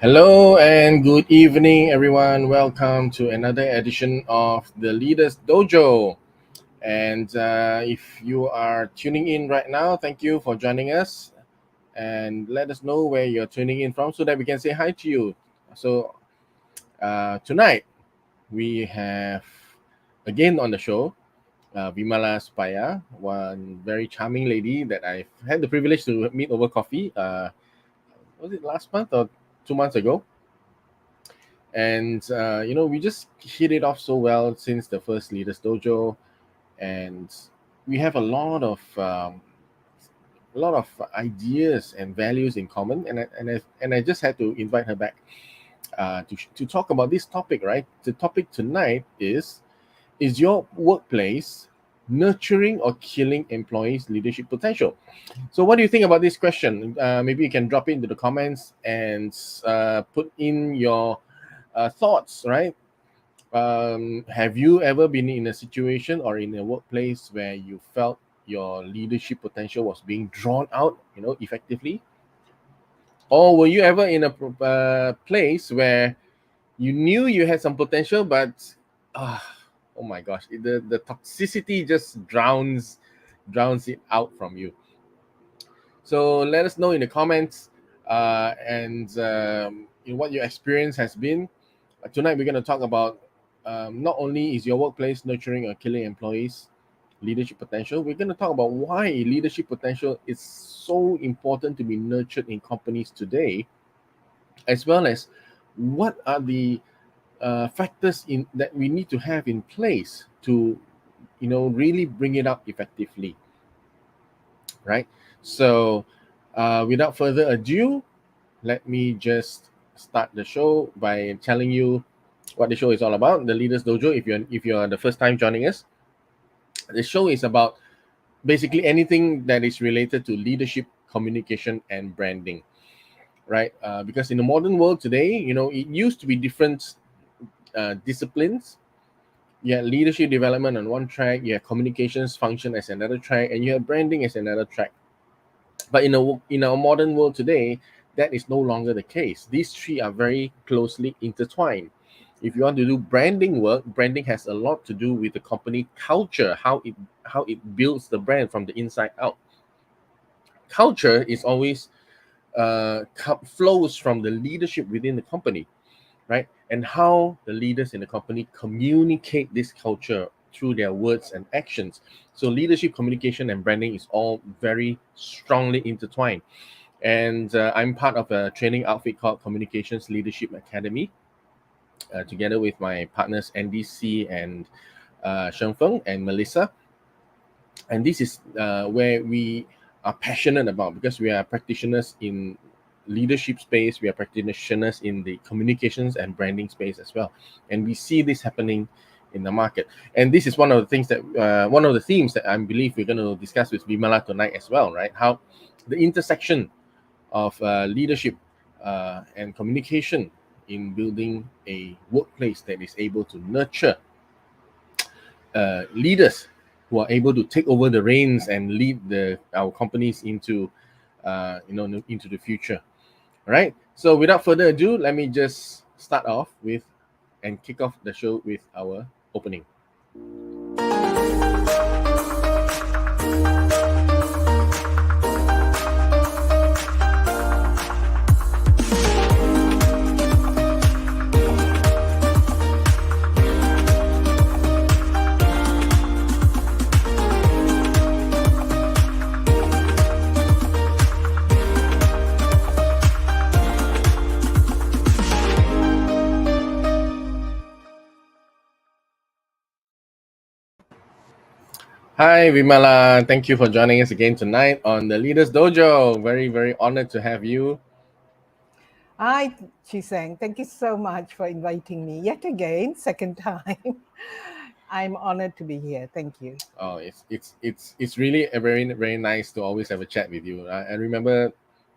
Hello and good evening, everyone. Welcome to another edition of the Leaders Dojo. And if you are tuning in right now, thank you for joining us. And let us know where you're tuning in from so that we can say hi to you. So, tonight we have again on the show Vimala Suppiah, one very charming lady that I've had the privilege to meet over coffee. Was it last month or 2 months ago? And we just hit it off so well since the first Leaders Dojo, and we have a lot of ideas and values in common. And I just had to invite her back to talk about this topic. Right, the topic tonight is your workplace nurturing or killing employees' leadership potential? So, what do you think about this question? Maybe you can drop it into the comments and put in your thoughts, right? Have you ever been in a situation or in a workplace where you felt your leadership potential was being drawn out, effectively? Or were you ever in a place where you knew you had some potential, but ah, oh my gosh, the toxicity just drowns it out from you? So let us know in the comments, and what your experience has been. Tonight we're going to talk about, not only is your workplace nurturing or killing employees' leadership potential, we're going to talk about why leadership potential is so important to be nurtured in companies today, as well as what are the factors in that we need to have in place to really bring it up effectively, right? So without further ado, let me just start the show by telling you what the show is all about. The Leaders Dojo. If you're the first time joining us, the show is about basically anything that is related to leadership, communication, and branding. Right? Because in the modern world today, it used to be different disciplines. You had leadership development on one track, you had communications function as another track, and you had branding as another track. But in our modern world today, that is no longer the case. These three are very closely intertwined. If you want to do branding work, branding has a lot to do with the company culture, how it builds the brand from the inside out. Culture is always flows from the leadership within the company, right? And how the leaders in the company communicate this culture through their words and actions. So leadership, communication, and branding is all very strongly intertwined. And I'm part of a training outfit called Communications Leadership Academy, together with my partners NDC and Sheng Feng and Melissa. And this is where we are passionate about, because we are practitioners in leadership space, we are practitioners in the communications and branding space as well, and we see this happening in the market. And this is one of the things that one of the themes that I believe we're going to discuss with Vimala tonight as well, right? How the intersection of leadership and communication in building a workplace that is able to nurture leaders who are able to take over the reins and lead our companies into the future. All right. So without further ado, let me just start off with and kick off the show with our opening. Hi, Vimala. Thank you for joining us again tonight on the Leaders Dojo. Very, very honored to have you. Hi, Chee-Seng. Thank you so much for inviting me yet again, second time. I'm honored to be here. Thank you. Oh, it's really a very, very nice to always have a chat with you. I remember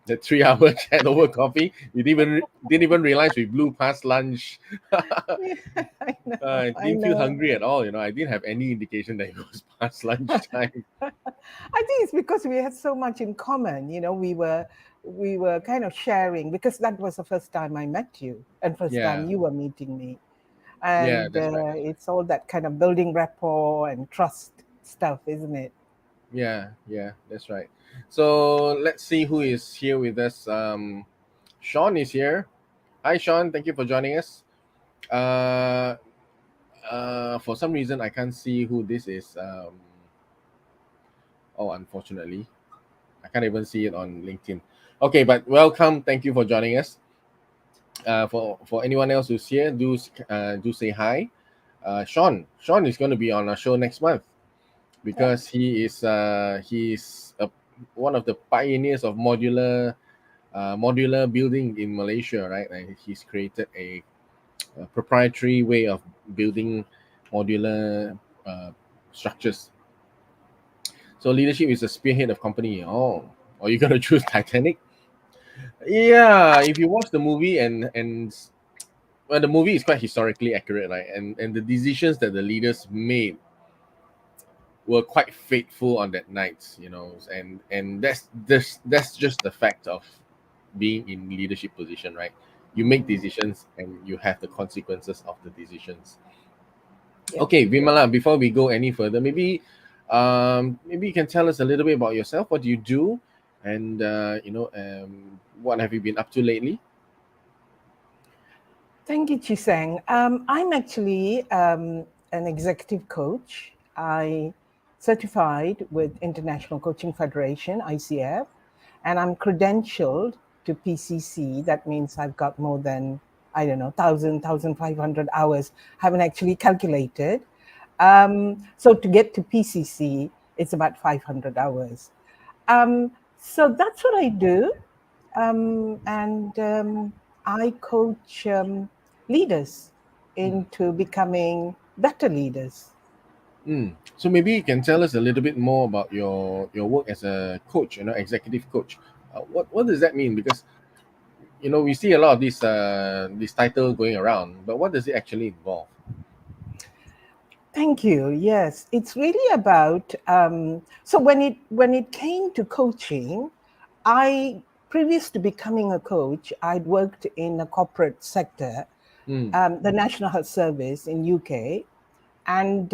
the 3 hour chat over coffee. We didn't even realize we blew past lunch. I know. I didn't feel hungry at all. I didn't have any indication that it was past lunchtime. I think it's because we had so much in common. We were kind of sharing because that was the first time I met you and first time Yeah, you were meeting me, yeah, and that's right. it's all that kind of building rapport and trust stuff, isn't it? Yeah, yeah, that's right. So let's see who is here with us. Sean is here. Hi, Sean. Thank you for joining us. Uh, for some reason, I can't see who this is. Oh, unfortunately, I can't even see it on LinkedIn. Okay, but welcome. Thank you for joining us. For anyone else who's here, do say hi. Sean is going to be on our show next month Yeah. because he's one of the pioneers of modular building in Malaysia, right? And he's created a proprietary way of building modular structures. So leadership is a spearhead of company. Oh, are you gonna choose Titanic? Yeah, if you watch the movie and well, the movie is quite historically accurate, right? And the decisions that the leaders made were quite faithful on that night, and that's just the fact of being in leadership position, right? You make Mm, decisions and you have the consequences of the decisions. yeah. Okay, Vimala, before we go any further, maybe you can tell us a little bit about yourself. What do you do, and what have you been up to lately? Thank you, Chee-Seng. I'm actually an executive coach. I certified with International Coaching Federation, ICF, and I'm credentialed to PCC. That means I've got more than, I don't know, 1,500 hours. Haven't actually calculated. So to get to PCC, it's about 500 hours. So that's what I do. And I coach leaders into becoming better leaders. So maybe you can tell us a little bit more about your work as a coach, executive coach. What does that mean? Because we see a lot of this title going around, but what does it actually involve? Thank you. Yes, it's really about. So when it came to coaching, I previous to becoming a coach, I'd worked in a corporate sector, Mm, the National Health Service in UK, and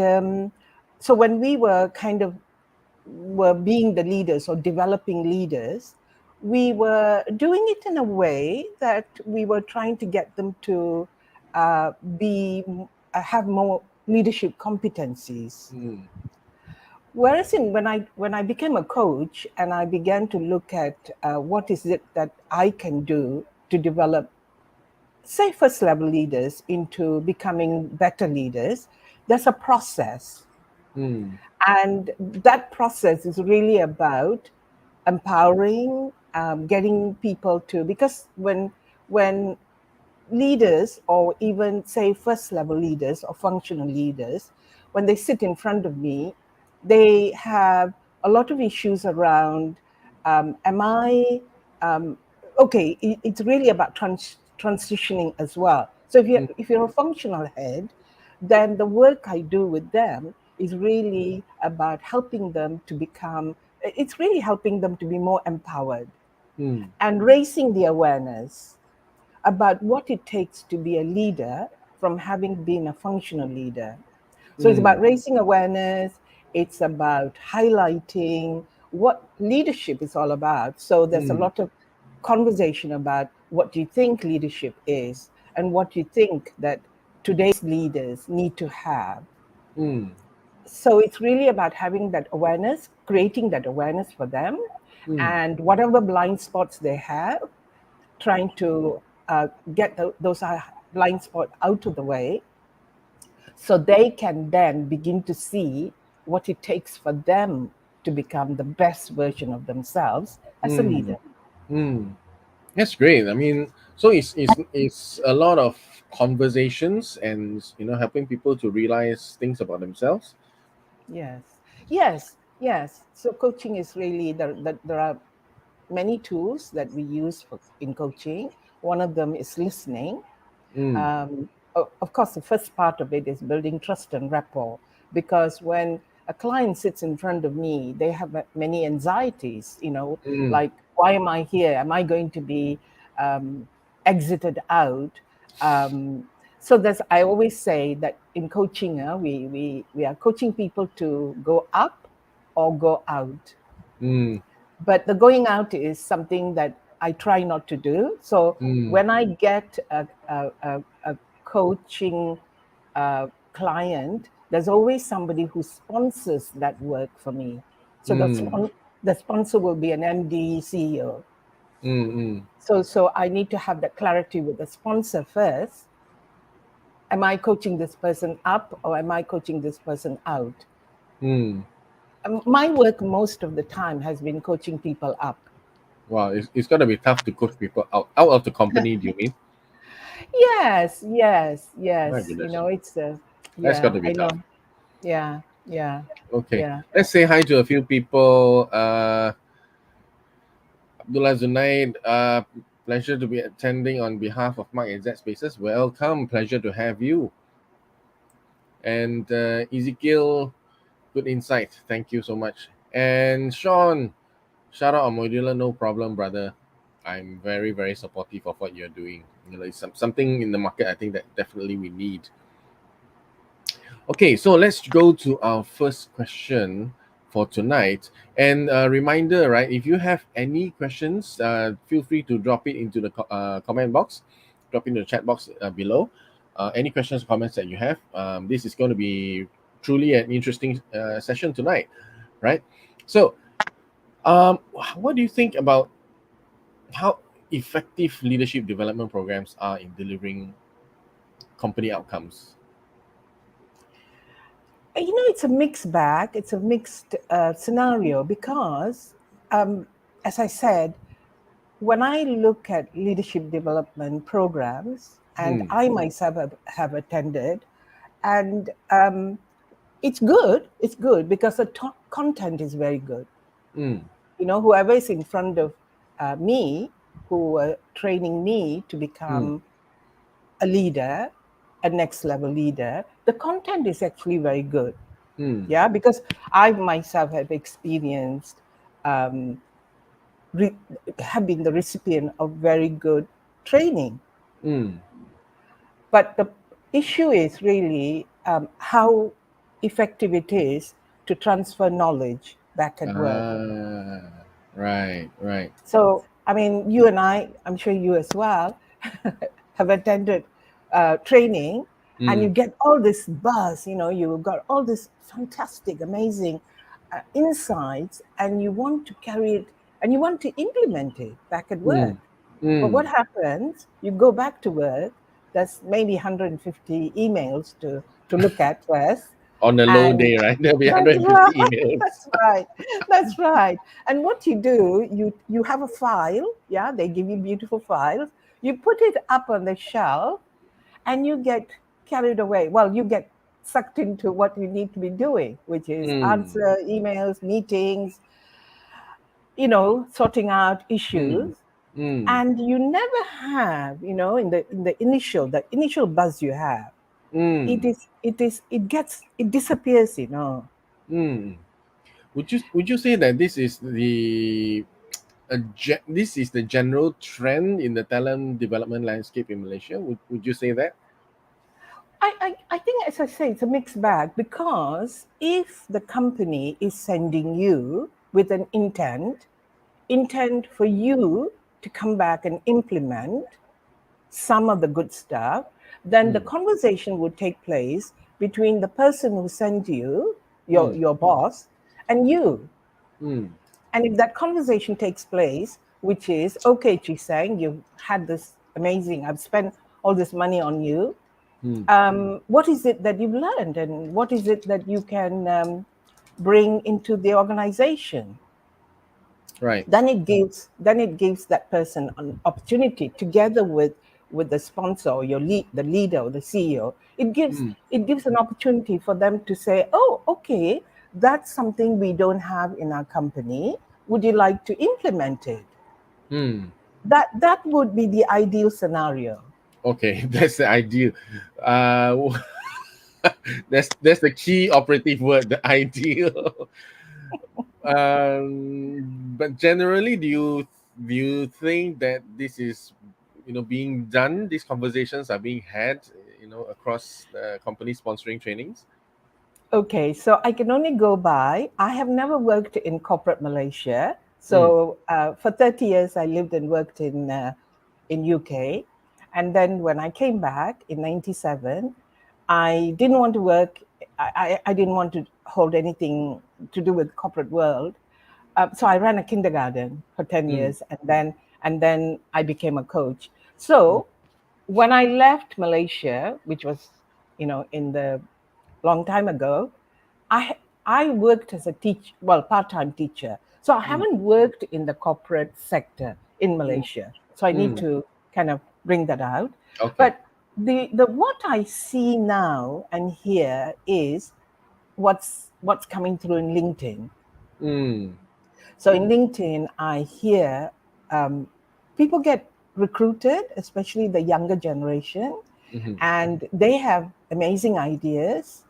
so when we were being the leaders or developing leaders, we were doing it in a way that we were trying to get them to be have more leadership competencies. mm, Whereas when I became a coach and I began to look at what is it that I can do to develop, say, first level leaders into becoming better leaders, there's a process. mm, And that process is really about empowering, getting people to, because when leaders, or even say first level leaders or functional leaders, when they sit in front of me, they have a lot of issues around, am I um, okay? It's really about transitioning as well. So mm, if you're a functional head, then the work I do with them is really about helping them to become. It's really helping them to be more empowered mm, and raising the awareness about what it takes to be a leader from having been a functional leader. So it's mm, about raising awareness, it's about highlighting what leadership is all about. So there's a mm, lot of conversation about what do you think leadership is and what you think that today's leaders need to have. mm, So it's really about having that awareness, creating that awareness for them, mm, and whatever blind spots they have, trying to get those blind spots out of the way so they can then begin to see what it takes for them to become the best version of themselves as a mm, leader. mm. That's great. I mean, so it's a lot of conversations and helping people to realize things about themselves. Yes, yes, yes. So coaching is really there are many tools that we use in coaching. One of them is listening. Mm, Of course, the first part of it is building trust and rapport, because when a client sits in front of me, they have many anxieties, Mm, like, why am I here? Am I going to be exited out? Um, so that's, I always say that in coaching, we are coaching people to go up or go out. mm, But the going out is something that I try not to do. So mm, when I get a coaching client, there's always somebody who sponsors that work for me. So mm, the sponsor will be an MD, CEO. mm, mm, So I need to have that clarity with the sponsor first. Am I coaching this person up or am I coaching this person out? mm. My work most of the time has been coaching people up. Wow, it's gonna be tough to coach people out of the company. Do you mean? Yes, yes, My yes. goodness, It's a, that's got yeah, to be I tough. know. Yeah, yeah, Okay, yeah. let's say hi to a few people. Abdullah Zunaid, pleasure to be attending on behalf of Mark Z Spaces. Welcome, pleasure to have you. And Ezekiel, good insight. Thank you so much. And Sean, shout out on modular, no problem, brother. I'm very, very supportive of what you're doing. It's something in the market I think that definitely we need. Okay, so let's go to our first question for tonight. And a reminder, right? If you have any questions, feel free to drop it into the comment box, drop in the chat box below. Any questions, comments that you have. This is going to be truly an interesting session tonight, right? So, what do you think about how effective leadership development programs are in delivering company outcomes? It's a mixed bag. It's a mixed scenario because, as I said, when I look at leadership development programs, and Mm, I myself have attended, and it's good. It's good because the content is very good. mm, Whoever is in front of me, who are training me to mm, become a leader, a next level leader, the content is actually very good. mm, Yeah, because I myself have experienced, um, re- have been the recipient of very good training. mm. But the issue is really how effective it is to transfer knowledge back at work. Right, right. So, I mean, you and I'm sure you as well, have attended training, and you Mm, get all this buzz, you've got all this fantastic, amazing insights, and you want to carry it and you want to implement it back at mm, work. But mm. what happens? You go back to work, there's maybe 150 emails to look at first. On a low And day, right? There'll be that's 150 right. emails. That's right. That's right. And what you do, you have a file. Yeah, they give you beautiful files. You put it up on the shelf, and you get carried away. Well, you get sucked into what you need to be doing, which is Mm, answer emails, meetings, sorting out mm, issues. mm, And you never have, in the initial buzz you have, mm, it disappears. mm. Would you say that this is this is the general trend in the talent development landscape in Malaysia? Would you say that? I think, as I say, it's a mixed bag, because if the company is sending you with an intent for you to come back and implement some of the good stuff, then the Mm, conversation would take place between the person who sent you, your, mm, your boss, and you. mm, And if that conversation takes place, which is, okay, Chee-Seng, you've had this amazing, I've spent all this money on you. mm. What is it that you've learned, and what is it that you can bring into the organization? Right. Then it gives that person an opportunity, together with the sponsor or the leader or the CEO. it gives Mm, it gives an opportunity for them to say, oh, okay, that's something we don't have in our company. Would you like to implement it? mm. That would be the ideal scenario. Okay, that's the ideal. Uh, That's the key operative word, the ideal. But generally, do you think that this is, being done? These conversations are being had, across the company sponsoring trainings. Okay, so I can only go by. I have never worked in corporate Malaysia. Mm, So for 30 years, I lived and worked in UK, and then when I came back in '97, I didn't want to work. I didn't want to hold anything to do with corporate world. So I ran a kindergarten for 10 mm, years, and then I became a coach. mm, So when I left Malaysia, which was in the long time ago, I I worked as a part-time teacher. So I mm, haven't worked in the corporate sector in mm, Malaysia. So I need mm. to kind of bring that out. Okay. But the what I see now and hear is what's coming through in LinkedIn. Mm, So in LinkedIn, I hear um, people get recruited, especially the younger generation, mm-hmm, and they have amazing ideas,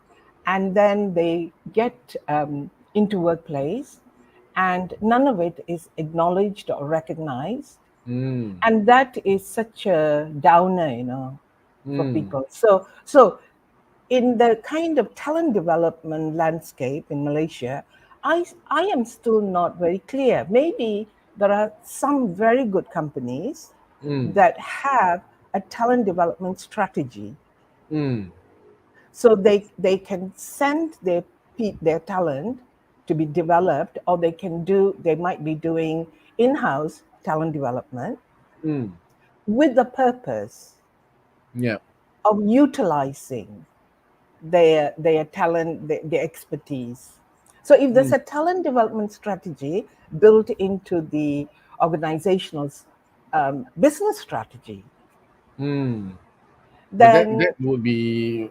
and then they get into workplace, and none of it is acknowledged or recognized, mm, and that is such a downer, for mm, people. So in the kind of talent development landscape in Malaysia, I am still not very clear. Maybe there are some very good companies mm, that have a talent development strategy. mm, So they can send their talent to be developed, or they might be doing in-house talent development mm. with the purpose Yeah. of utilizing their talent, their expertise. So if there's Mm, a talent development strategy built into the organizational business strategy, mm. Well, that then would be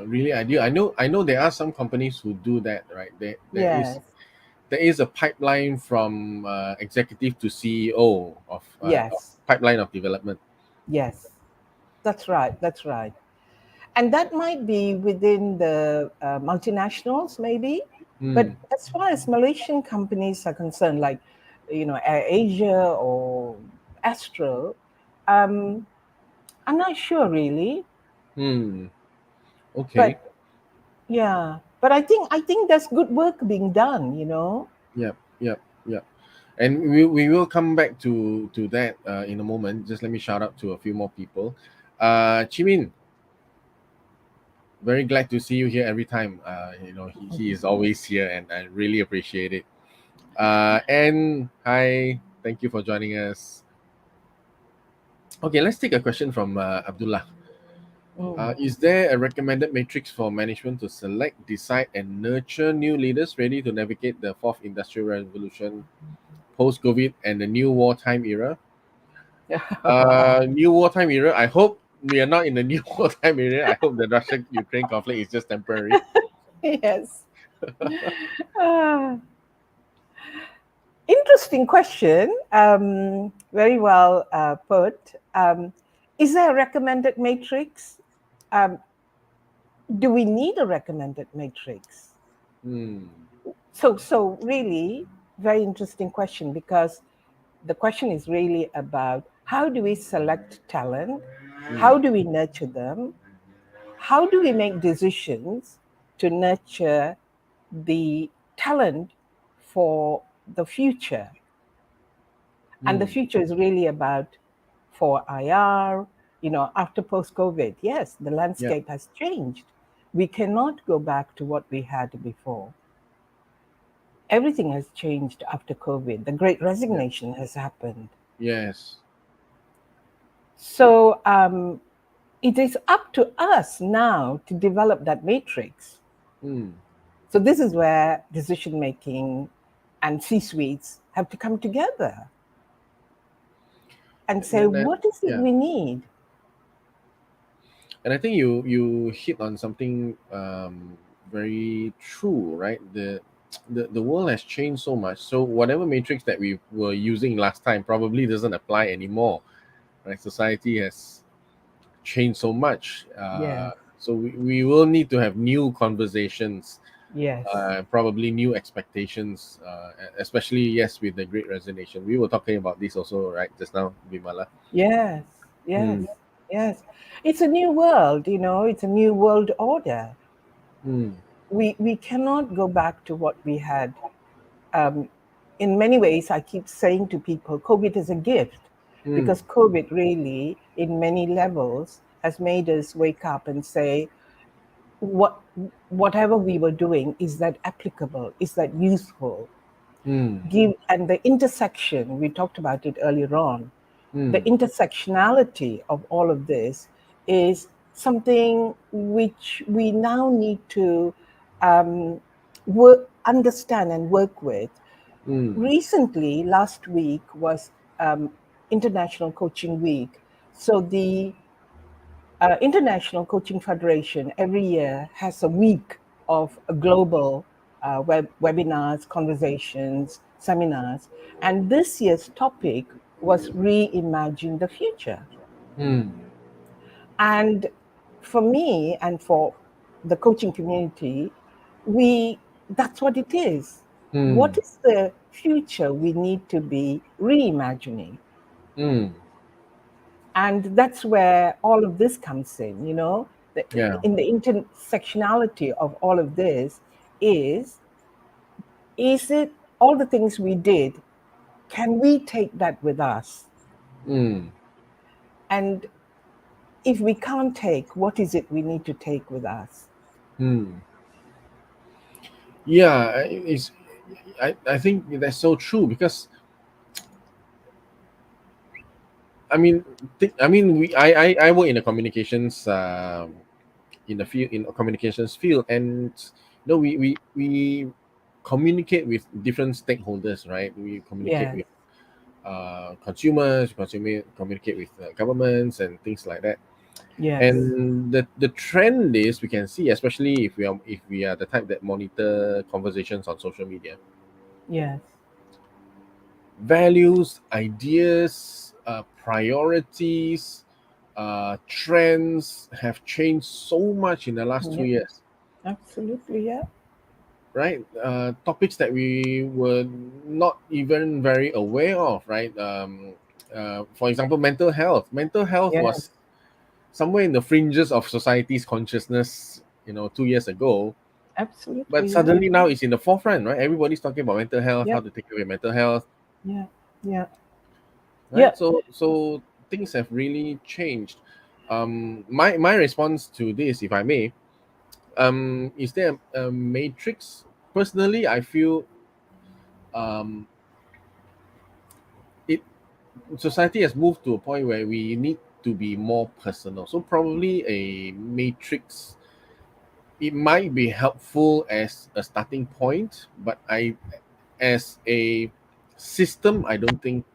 really ideal. I know there are some companies who do that, right? There is yes, there is a pipeline from executive to CEO of yes, pipeline of development. yes, that's right, that's right. And that might be within the multinationals, maybe. Mm, But as far as Malaysian companies are concerned, like Air Asia or Astro, um, I'm not sure really. mm. Okay. But yeah, but I think there's good work being done. Yep. Yep. Yep. And we will come back to that in a moment. Just let me shout out to a few more people. Chimin, very glad to see you here every time. He is always here, and I really appreciate it. And hi, thank you for joining us. Okay, let's take a question from Abdullah. Mm. Is there a recommended matrix for management to select, decide, and nurture new leaders ready to navigate the fourth industrial revolution, post COVID, and the new wartime era? New wartime era. I hope we are not in the new wartime era. I hope the Russia-Ukraine conflict is just temporary. Yes. Ah, interesting question. Very well put. Is there a recommended matrix? Um, do we need a recommended matrix? Hmm. So really, very interesting question, because the question is really about how do we select talent? Hmm. How do we nurture them? How do we make decisions to nurture the talent for the future? And the Hmm. future is really about for IR, after post COVID. Yes, the Yeah. landscape has changed. We cannot go back to what we had before. Everything has changed after COVID. The great Yeah. resignation has happened. Yes. So it is up to us now to develop that matrix. Hmm. So this is where decision making and C-suites have to come together and say, And what is it yeah. we need? And I think you hit on something very true, right? The world has changed so much. So whatever matrix that we were using last time probably doesn't apply anymore, right? Society has changed so much. Yes. So we will need to have new conversations, Yes. probably new expectations, especially, yes, with the great resignation. We were talking about this also, right, just now, Vimala. Yes. Yes. Mm, Yes. It's a new world, it's a new world order. mm, We cannot go back to what we had. Um, in many ways, I keep saying to people, COVID is a gift mm, because COVID really, in many levels, has made us wake up and say, what whatever we were doing, is that applicable? Is that useful? mm, And the intersection, we talked about it earlier on, the mm, intersectionality of all of this is something which we now need to understand and work with. mm, Recently, last week was International Coaching Week. So the International Coaching Federation every year has a week of a global webinars, conversations, seminars. And this year's topic was Reimagine the Future. mm, And for me and for the coaching community, we that's what it is. mm, What is the future we need to be reimagining? mm. And that's where all of this comes in, Yeah. in the intersectionality of all of this is is it all the things we did, can we take that with us? Mm, And if we can't take, what is it we need to take with us? mm. Yeah, I think that's so true because I work in the communications, in the field, in a communications field, and we communicate with different stakeholders, right? We communicate Yes, with consumers, communicate with governments and things like that. yes, And the trend is, we can see, especially if we are the type that monitor conversations on social media, yes, values, ideas, priorities, trends have changed so much in the last two yeah, years, absolutely, yeah, right? Topics that we were not even very aware of, right? For example, mental health. Mental health yes, was somewhere in the fringes of society's consciousness, 2 years ago, but absolutely, yeah, suddenly now it's in the forefront, right? Everybody's talking about mental health, yeah, how to take care of mental health, yeah, yeah, yeah, right? So things have really changed. My response to this, if I may, is there a matrix? Personally, I feel, um, it society has moved to a point where we need to be more personal. So probably a matrix, it might be helpful as a starting point, but as a system, I don't think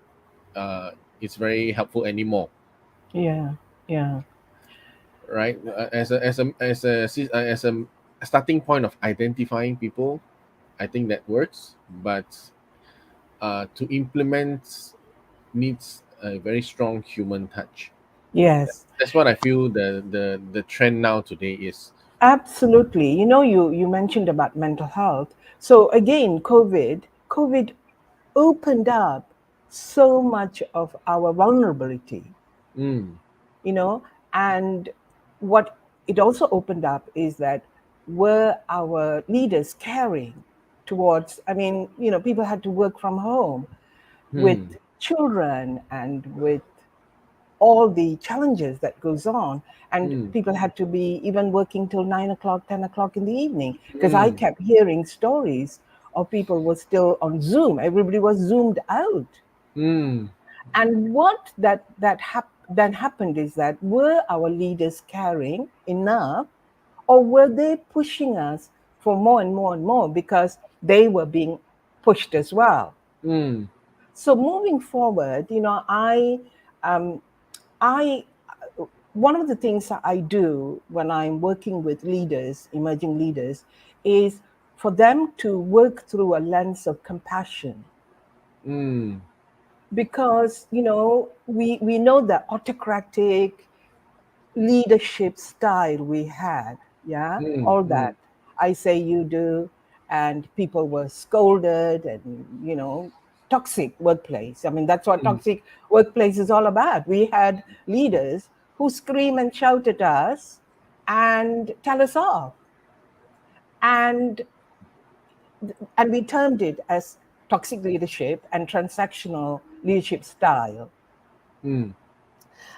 it's very helpful anymore, yeah, yeah, right? As a starting point of identifying people, I think that works, but to implement needs a very strong human touch. yes. That's what I feel the trend now today is. Absolutely. You mentioned about mental health. So again, COVID opened up so much of our vulnerability, Mm, you know, and what it also opened up is that were our leaders caring towards, I mean, people had to work from home with mm, children and with all the challenges that goes on, and mm, people had to be even working till 9 o'clock, 10 o'clock in the evening, because I mm, kept hearing stories of people were still on Zoom. Everybody was zoomed out. mm, And what then happened is that, were our leaders caring enough, or were they pushing us for more and more and more because they were being pushed as well? mm, So moving forward, um, I one of the things that I do when I'm working with leaders, emerging leaders, is for them to work through a lens of compassion, because we know that autocratic leadership style we had. Yeah, mm, all mm, that. I say you do, and people were scolded, and toxic workplace. I mean, that's what mm. toxic workplace is all about. We had leaders who scream and shout at us and tell us off, and and we termed it as toxic leadership and transactional leadership style. Mm.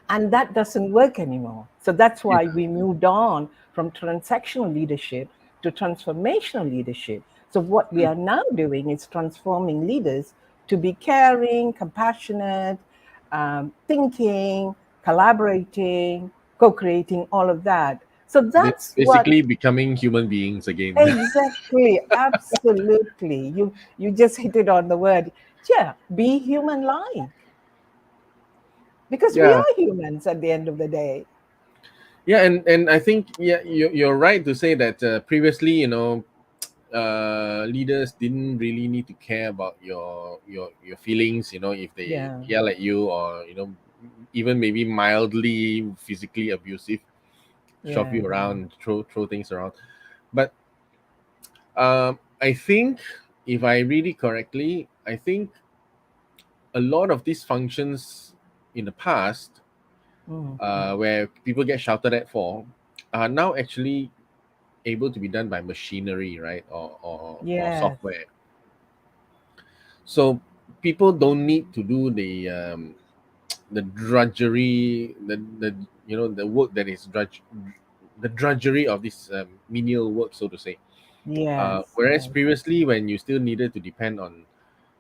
And that doesn't work anymore. So that's Yeah. why we moved on from transactional leadership to transformational leadership. So what we Mm. are now doing is transforming leaders to be caring, compassionate, thinking, collaborating, co-creating, all of that. So that's what. Basically becoming human beings again. Exactly, absolutely. You just hit it on the word. Yeah, be human like, because we Yeah. are humans at the end of the day. Yeah, and I think, yeah, you're right to say that previously, leaders didn't really need to care about your feelings. If they Yeah, yell at you, or even maybe mildly physically abusive, shove yeah, you around, throw things around. But I think, if I read it correctly, I think a lot of these functions in the past, mm-hmm. where people get shouted at for, are now actually able to be done by machinery, right? Or Yes, software. So people don't need to do the drudgery, the work that is the drudgery of this menial work, so to say. yes, Whereas yes. previously, when you still needed to depend on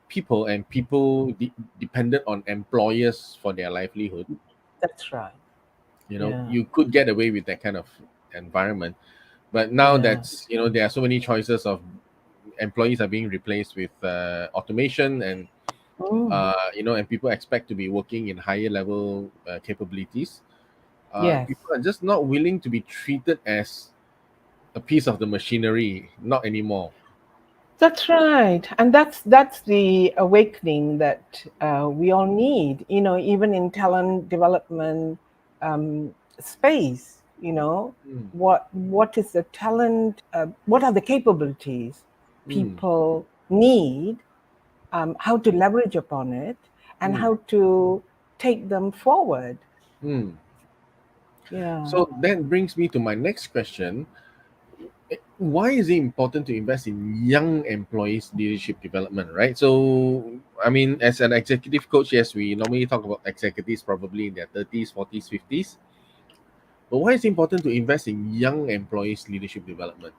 people, and people depended on employers for their livelihood, That's right. Yeah, you could get away with that kind of environment. But now, yeah. that's there are so many choices of employees are being replaced with automation, and Mm, and people expect to be working in higher level capabilities. yes. People are just not willing to be treated as a piece of the machinery, not anymore. That's right, and that's the awakening that we all need. Even in talent development space. Mm, What is the talent? What are the capabilities mm, people need? How to leverage upon it, and mm, how to take them forward. mm. Yeah. So that brings me to my next question. Why is it important to invest in young employees' leadership development, right? So, I mean, as an executive coach, yes, we normally talk about executives probably in their 30s, 40s, 50s. But why is it important to invest in young employees' leadership development?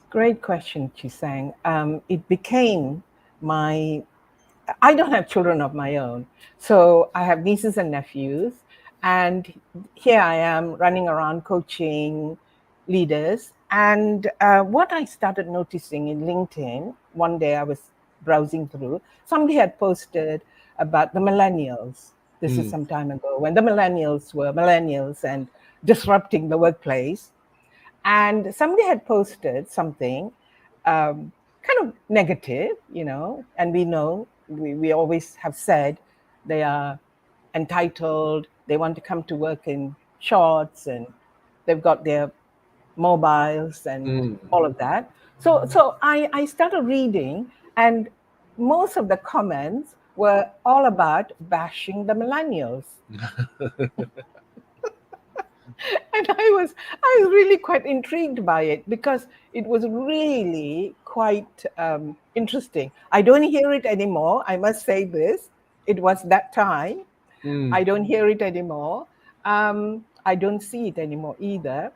Great question, Chee-Seng. It became my. I don't have children of my own, so I have nieces and nephews, and here I am running around coaching leaders. And what I started noticing in LinkedIn one day, I was browsing through. Somebody had posted about the millennials. This is Mm, some time ago when the millennials were millennials and disrupting the workplace. And somebody had posted something kind of negative, and we always have said they are entitled, they want to come to work in shorts, and they've got their mobiles and mm. all of that. So I started reading, and most of the comments were all about bashing the millennials. And I was really quite intrigued by it, because it was really quite interesting. I don't hear it anymore, I must say this. It was that time. Mm, I don't hear it anymore. I don't see it anymore either.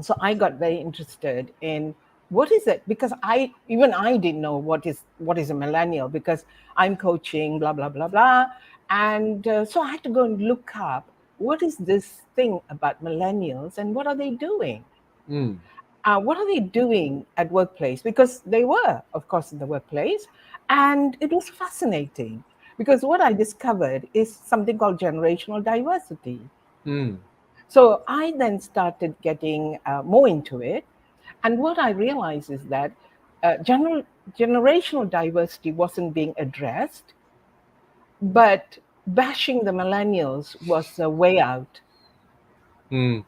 So I got very interested in what is it, because I didn't know what is a millennial, because I'm coaching, blah blah blah blah. And so I had to go and look up what is this thing about millennials, and what are they doing. mm, What are they doing at workplace, because they were, of course, in the workplace. And it was fascinating, because what I discovered is something called generational diversity. mm, So I then started getting more into it. And what I realized is that generational diversity wasn't being addressed, but bashing the millennials was a way out. Mm.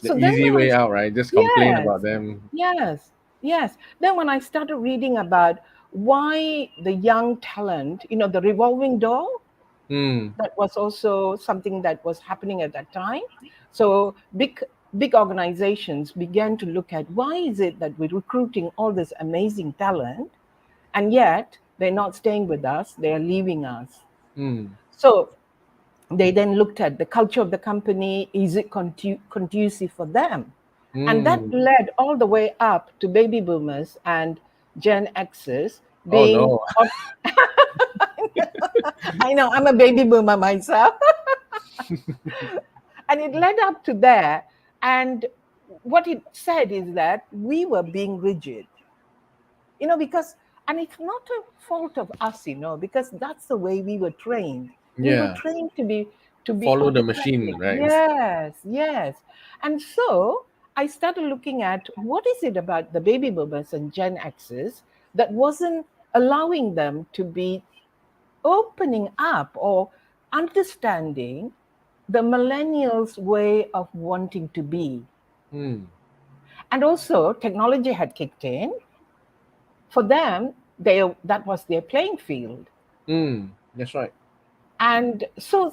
The So then easy when I way out, right? Just complain yes, about them. yes, yes. Then when I started reading about why the young talent, the revolving door, Mm. that was also something that was happening at that time. So big organizations began to look at why is it that we're recruiting all this amazing talent and yet they're not staying with us, they are leaving us. Mm. So they then looked at the culture of the company. Is it conducive for them? And that Mm. led all the way up to baby boomers and Gen X's Oh being. no. I know, I'm a baby boomer myself. And it led up to there. And what it said is that we were being rigid, because, and it's not a fault of us, because that's the way we were trained. We were Yeah. trained to be Follow the machine, autocratic. right? Yes, yes. And so I started looking at what is it about the baby boomers and Gen X's that wasn't allowing them to be opening up or understanding the millennials' way of wanting to be. Mm. And also, technology had kicked in. For them, that was their playing field. Mm. That's right. And so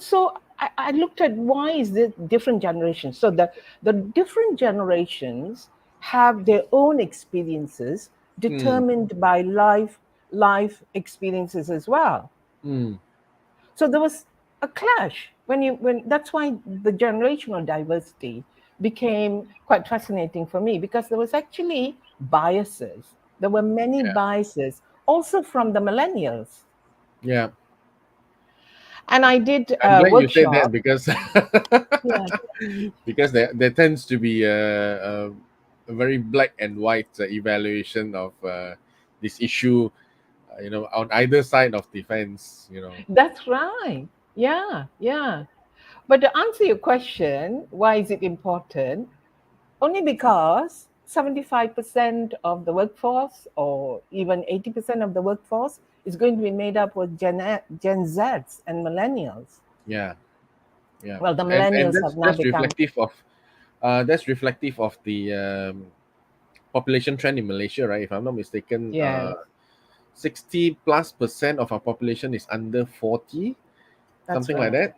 I looked at why is this different generations. So the different generations have their own experiences Mm. determined by life experiences as well. Mm. So there was a clash when that's why the generational diversity became quite fascinating for me, because there was actually biases. There were many Yeah. biases also from the millennials. Yeah. And I did I'm a glad you said that workshop. because Yeah, because there tends to be a very black and white evaluation of this issue, on either side of the fence. that's right. Yeah, yeah. But to answer your question, why is it important? Only because 75% of the workforce, or even 80% of the workforce, is going to be made up with Gen Zs and millennials. Yeah. Yeah. Well, the And millennials have that's now that's become. reflective of the population trend in Malaysia, right? If I'm not mistaken, Yes, 60+% of our population is under 40, that's something like right. that.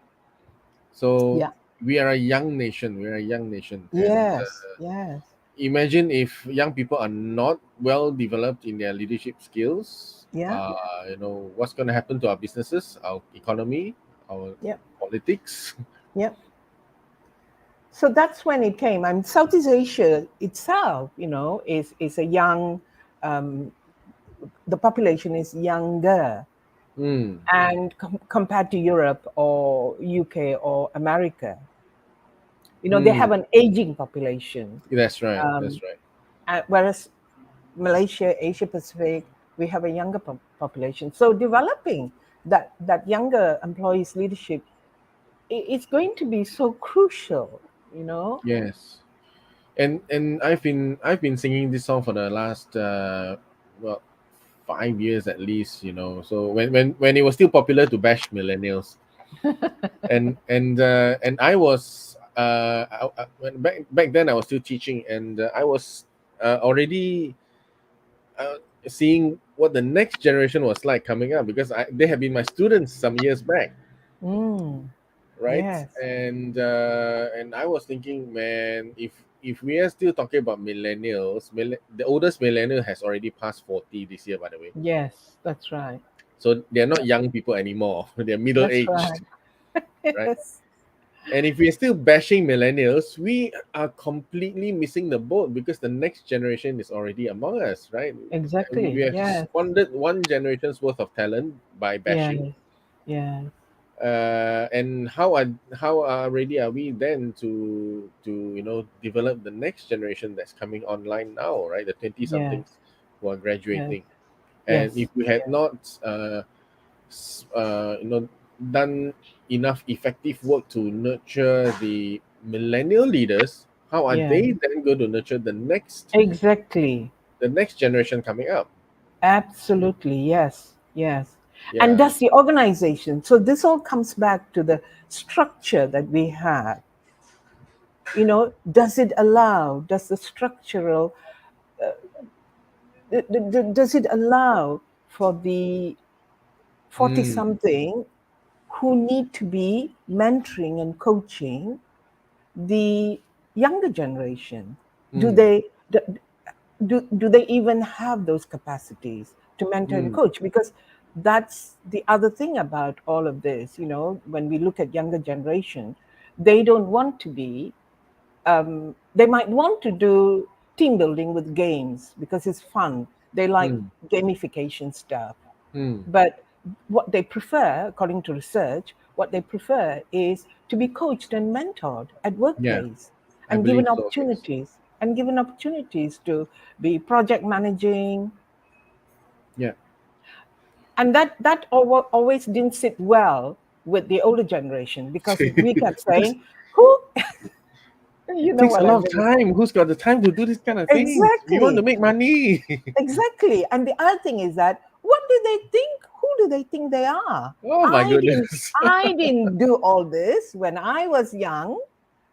So Yeah. we are a young nation. We are a young nation, and Yes, yes, imagine if young people are not well developed in their leadership skills. yeah, What's going to happen to our businesses, our economy, our yeah, politics. yeah. So that's when it came. And Southeast Asia itself, is a young. Um, the population is younger, Mm, and compared to Europe or UK or America, they mm, have an aging population. that's right. That's Um, right. whereas Malaysia, Asia Pacific, we have a younger population. So developing that younger employees leadership, it's going to be so crucial. Yes. And I've been singing this song for the last well 5 years at least. So when it was still popular to bash millennials, and I was when back then I was still teaching, and I was already uh, seeing what the next generation was like coming up, because they have been my students some years back, Mm, right? yes, And I was thinking, man, if we are still talking about millennials, the oldest millennial has already passed 40 this year, by the way. yes, that's right. So they're not Yeah, young people anymore. They're middle that's right. aged, right? Yes, And if we're still bashing millennials, we are completely missing the boat, because the next generation is already among us, right? We exactly. have Yes, squandered one generation's worth of talent by yes, bashing. yes, And how ready are we then to develop the next generation that's coming online now, right? The 20 yes, somethings who are yes, graduating. And if yes, we had not done enough effective work to nurture the millennial leaders, how are yes, they then going to nurture exactly. the next generation coming up? Absolutely, yes, yes. And Yeah. that's the organization. So this all comes back to the structure that we have. Does it allow, does the structural, does it allow for the 40 Mm, something who need to be mentoring and coaching the younger generation? Do mm, they do they even have those capacities to mentor and mm, coach? Because that's the other thing about all of this. When we look at younger generation, they don't want to be they might want to do team building with games because it's fun. They like mm, gamification stuff. mm. But what they prefer, according to research, what they prefer is to be coached and mentored at Yeah, workplace I and believe given so. Yes. opportunities to be project managing. Yeah. And that always didn't sit well with the older generation because we kept Because saying, who, it you know takes a what I lot of mean? time. Who's got the time to do this kind of things? We want to Exactly. make money. Exactly. And the other thing is that what do they think? Who do they think they are? Oh my I didn't goodness. I didn't do all this when I was young.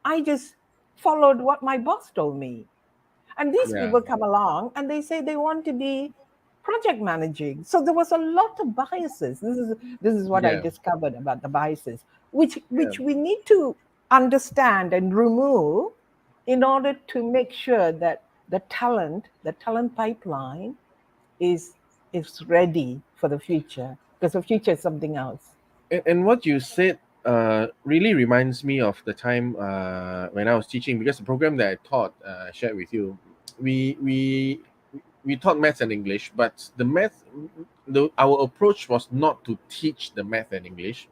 I just followed what my boss told me. And these Yeah. people come along and they say they want to be project managing. So there was a lot of biases. This is what I Yeah. discovered about the biases, which Yeah. which we need to understand and remove in order to make sure that the talent pipeline is is ready for the future, because the future is something else. And what you said really reminds me of the time when I was teaching, because the program that I taught, I shared with you, we we we taught maths and English, but our approach was not to teach the math and English.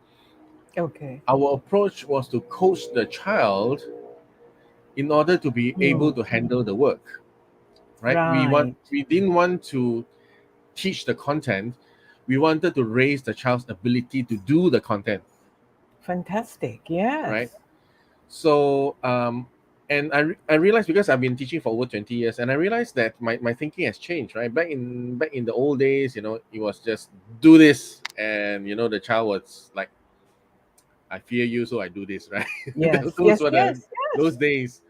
Okay. Our approach was to coach the child in order to be able Hmm. to handle the work. Right? Right. We didn't want to teach the content. We wanted to raise the child's ability to do the content. Fantastic. Right? Yes. So and I realized, because I've been teaching for over 20 years, and I realized that my thinking has changed. Right, back in the old days, it was just do this, and the child was like, I fear you, so I do this. Right. Yes. Those Yes. were Yes. those Yes. days.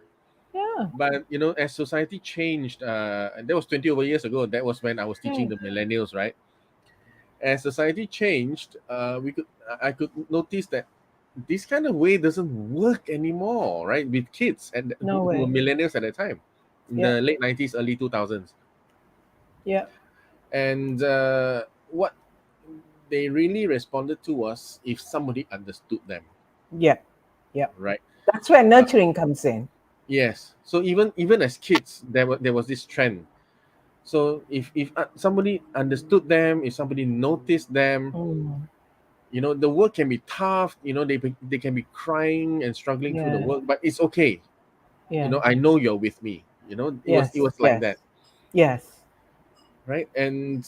Yeah. But as society changed, and that was 20 over years ago. That was when I was teaching Okay. the millennials. Right, as society changed, I could notice that this kind of way doesn't work anymore, right? With kids and No who were way. millennials at the time, in Yeah. the late 90s, early 2000s. Yeah. And what they really responded to was if somebody understood them, Yeah. Yeah. right? That's where Uh, nurturing comes in. yes. So even as kids, there was this trend. So if somebody understood them, if somebody noticed them, Mm. the work can be tough. They can be crying and struggling through the Yeah. work, but it's okay. Yeah. I know you're with me. It Yes. was like Yes. that. Yes. Right. And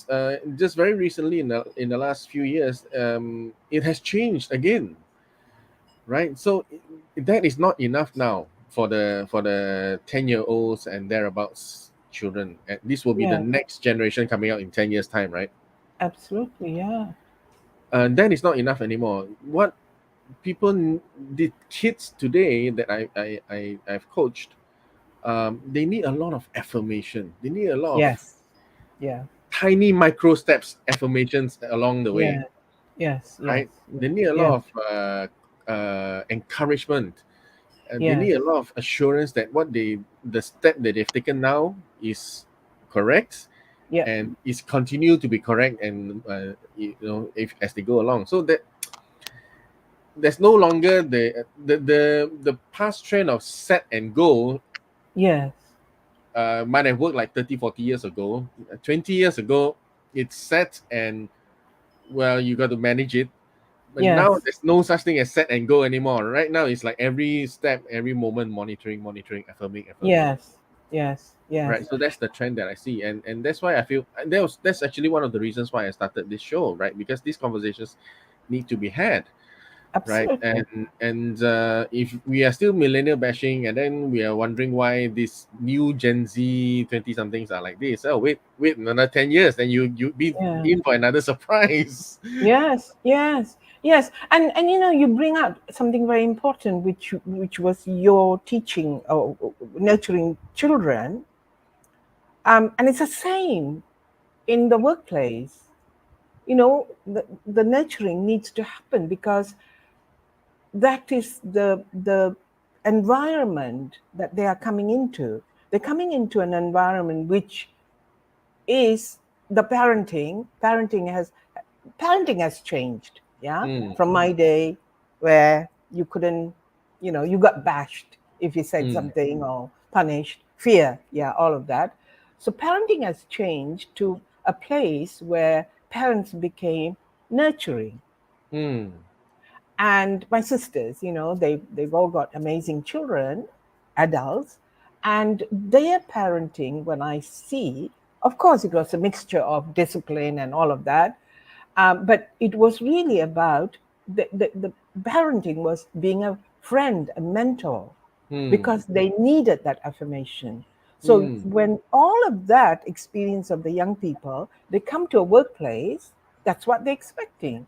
just very recently, in the last few years, it has changed again. Right. So that is not enough now for the 10-year olds and thereabouts children. And this will be the Yeah. next generation coming out in 10 years time. Right. Absolutely. Yeah. That is not enough anymore. What the kids today that I've coached, they need a lot of affirmation. They need a lot of Yes. Yeah. tiny micro steps, affirmations along the way. Yeah. Yes. Yes. Right? They need a Yes. lot of encouragement, and they need Yes. a lot of assurance that the step that they've taken now is correct, Yeah. and is continue to be correct, and if as they go along, so that there's no longer the past trend of set and go. Yes. Might have worked like 30, 40 years ago. 20 years ago, it's set, and well, you got to manage it. But now Yes. there's no such thing as set and go anymore. Right now, it's like every step, every moment, monitoring, affirming. Yes. Yes. Right. Yes. So that's the trend that I see, and that's why I feel, and that's actually one of the reasons why I started this show. Right, because these conversations need to be had. Right, Absolutely. and if we are still millennial bashing, and then we are wondering why this new Gen Z 20 somethings are like this. Oh, wait another 10 years, then you be Yeah. in for another surprise. Yes. Yes. Yes, and you bring out something very important, which was your teaching or nurturing children, and it's the same in the workplace. The nurturing needs to happen because that is the environment that they are coming into. They're coming into an environment which is the parenting has changed, yeah, Mm, from my day, where you couldn't, you got bashed if you said mm, something, or punished, fear, yeah, all of that. So parenting has changed to a place where parents became nurturing. mm, And my sisters, they've all got amazing children, adults, and their parenting, when I see, of course it was a mixture of discipline and all of that, but it was really about the parenting was being a friend, a mentor, mm, because they needed that affirmation. So mm, when all of that experience of the young people, they come to a workplace, that's what they're expecting.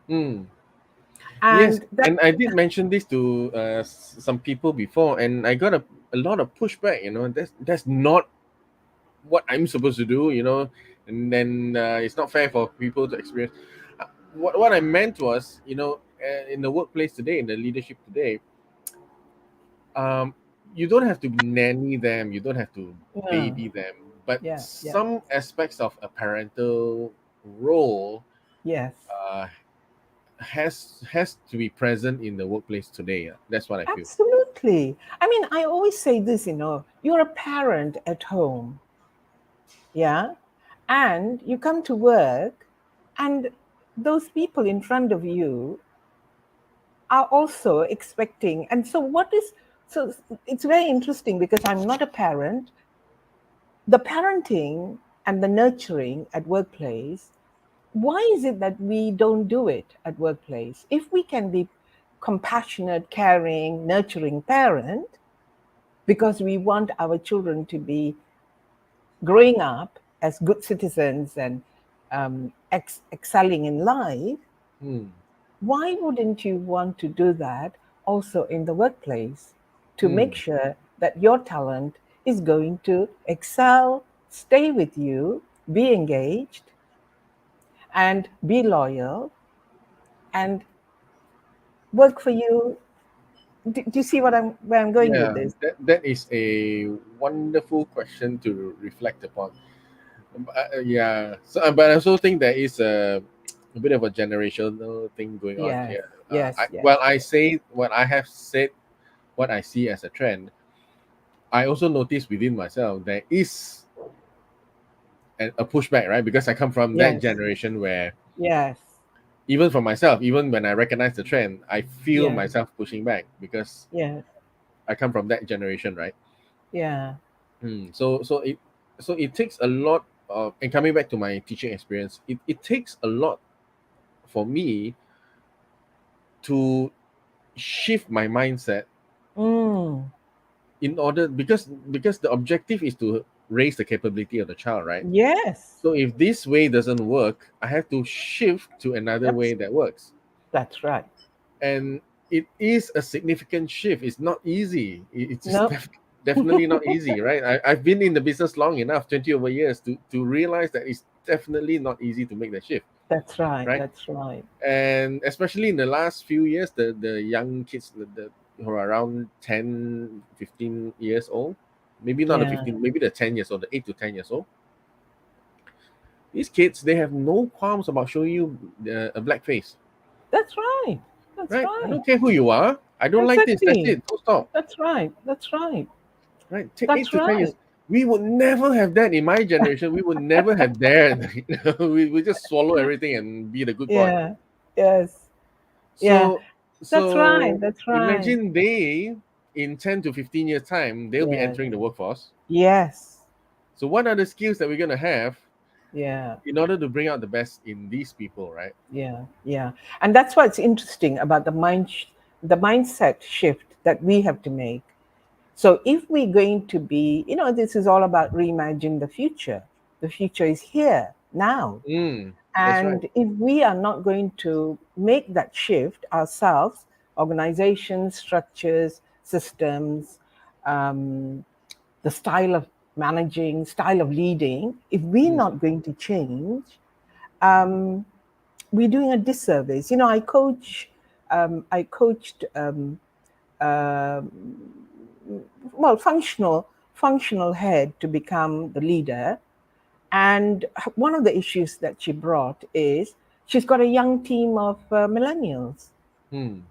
mm. Yes, And that, and I did mention this to some people before, and I got a lot of pushback. That's not what I'm supposed to do. And then it's not fair for people to experience. What I meant was, in the workplace today, in the leadership today, um, you don't have to nanny them, you don't have to yeah, baby them, but yeah, yeah, some aspects of a parental role yes, uh, has to be present in the workplace today. That's what I feel. absolutely. I mean, I always say this, you're a parent at home, yeah, and you come to work, and those people in front of you are also expecting. And so so it's very interesting because I'm not a parent. The parenting and the nurturing at workplace, why is it that we don't do it at workplace? If we can be compassionate, caring, nurturing parent, because we want our children to be growing up as good citizens and excelling in life, Hmm. why wouldn't you want to do that also in the workplace, to make Hmm. sure that your talent is going to excel, stay with you, be engaged, and be loyal, and work for you? Do you see where I'm going with Yeah, this? that is a wonderful question to reflect upon. Yeah, so, but I also think there is a bit of a generational thing going on Yes, here. yes, yes, Well, I yes, say what I have said, what I see as a trend. I also notice within myself there is a pushback, right? Because I come from that yes, generation where yes, even for myself, even when I recognize the trend, I feel yes, myself pushing back because yes, I come from that generation, right? yeah. So it takes a lot of, and coming back to my teaching experience, it takes a lot for me to shift my mindset Mm, in order, because the objective is to raise the capability of the child, right? yes, So if this way doesn't work, I have to shift to another way that's that works. that's right. And it is a significant shift. It's not easy. It's just No, definitely not easy, right? I've been in the business long enough, 20 over years, to realize that it's definitely not easy to make that shift, that's right. right? That's right. And especially in the last few years, the young kids, who are around 10, 15 years old, maybe not the Yeah, 15, maybe the 10 years old, the 8 to 10 years old, these kids, they have no qualms about showing you a black face, that's right. That's right? I right. don't care who you are. I don't like this. That's Exactly. it. Full stop. That's right. That's right. Right? Eight That's to 10 years. right. We would never have that in my generation. We would never have dared. We just swallow everything and be the good boy. Yeah. Yes. Yeah. So, That's right. so That's right. imagine they, in 10 to 15 years time, they'll be Yes. entering the workforce. Yes. So what are the skills that we're going to have Yeah. in order to bring out the best in these people, right? Yeah. Yeah. And that's what's interesting about the mindset shift that we have to make. So if we're going to be, this is all about reimagine the future. The future is here now. Mm. That's right. And if we are not going to make that shift ourselves, organizations, structures, systems, um, the style of managing, style of leading, if we're Mm, not going to change, um, we're doing a disservice. You know, I coached, uh, well, functional head to become the leader, and one of the issues that she brought is she's got a young team of millennials. mm,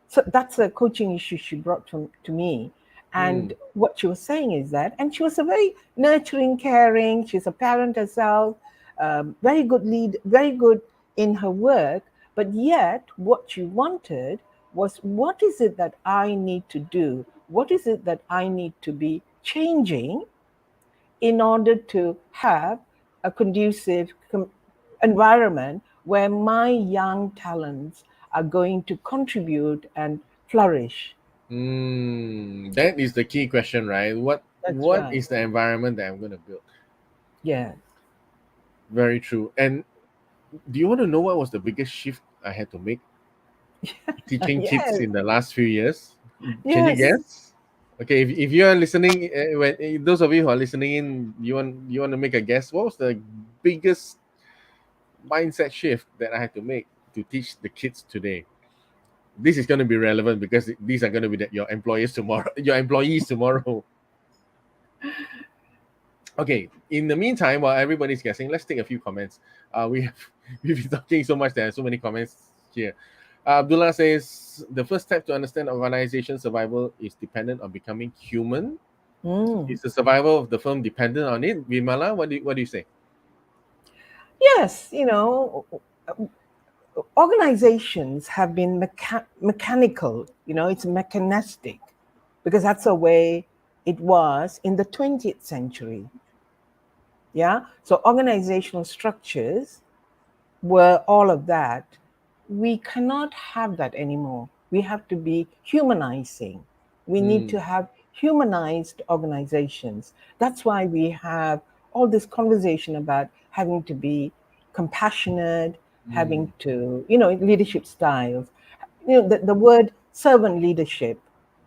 So that's a coaching issue she brought to me. And mm, what she was saying is that, and she was a very nurturing, caring, she's a parent herself, very good lead, very good in her work. But yet, what she wanted was, what is it that I need to do? What is it that I need to be changing in order to have a conducive environment where my young talents are going to contribute and flourish. That is the key question, right? What That's what right. is the environment that I'm going to build? Yes. Very true. And do you want to know what was the biggest shift I had to make teaching kids Yes. in the last few years? Can you Yes. guess? Okay, if you are listening, those of you who are listening in, you want to make a guess. What was the biggest mindset shift that I had to make to teach the kids today? This is going to be relevant because these are going to be your employees tomorrow. Your employees tomorrow. Okay. In the meantime, while everybody's guessing, let's take a few comments. We have we've been talking so much. There are so many comments here. Abdullah says the first step to understand organization survival is dependent on becoming human. Mm. Is the survival of the firm dependent on it? Vimala, what do you say? Yes. You know, organizations have been mechanical, you know, it's mechanistic because that's the way it was in the 20th century. Yeah. So organizational structures were all of that. We cannot have that anymore. We have to be humanizing. We need to Mm, have humanized organizations. That's why we have all this conversation about having to be compassionate, having mm, to, you know, leadership styles. You know, the word servant leadership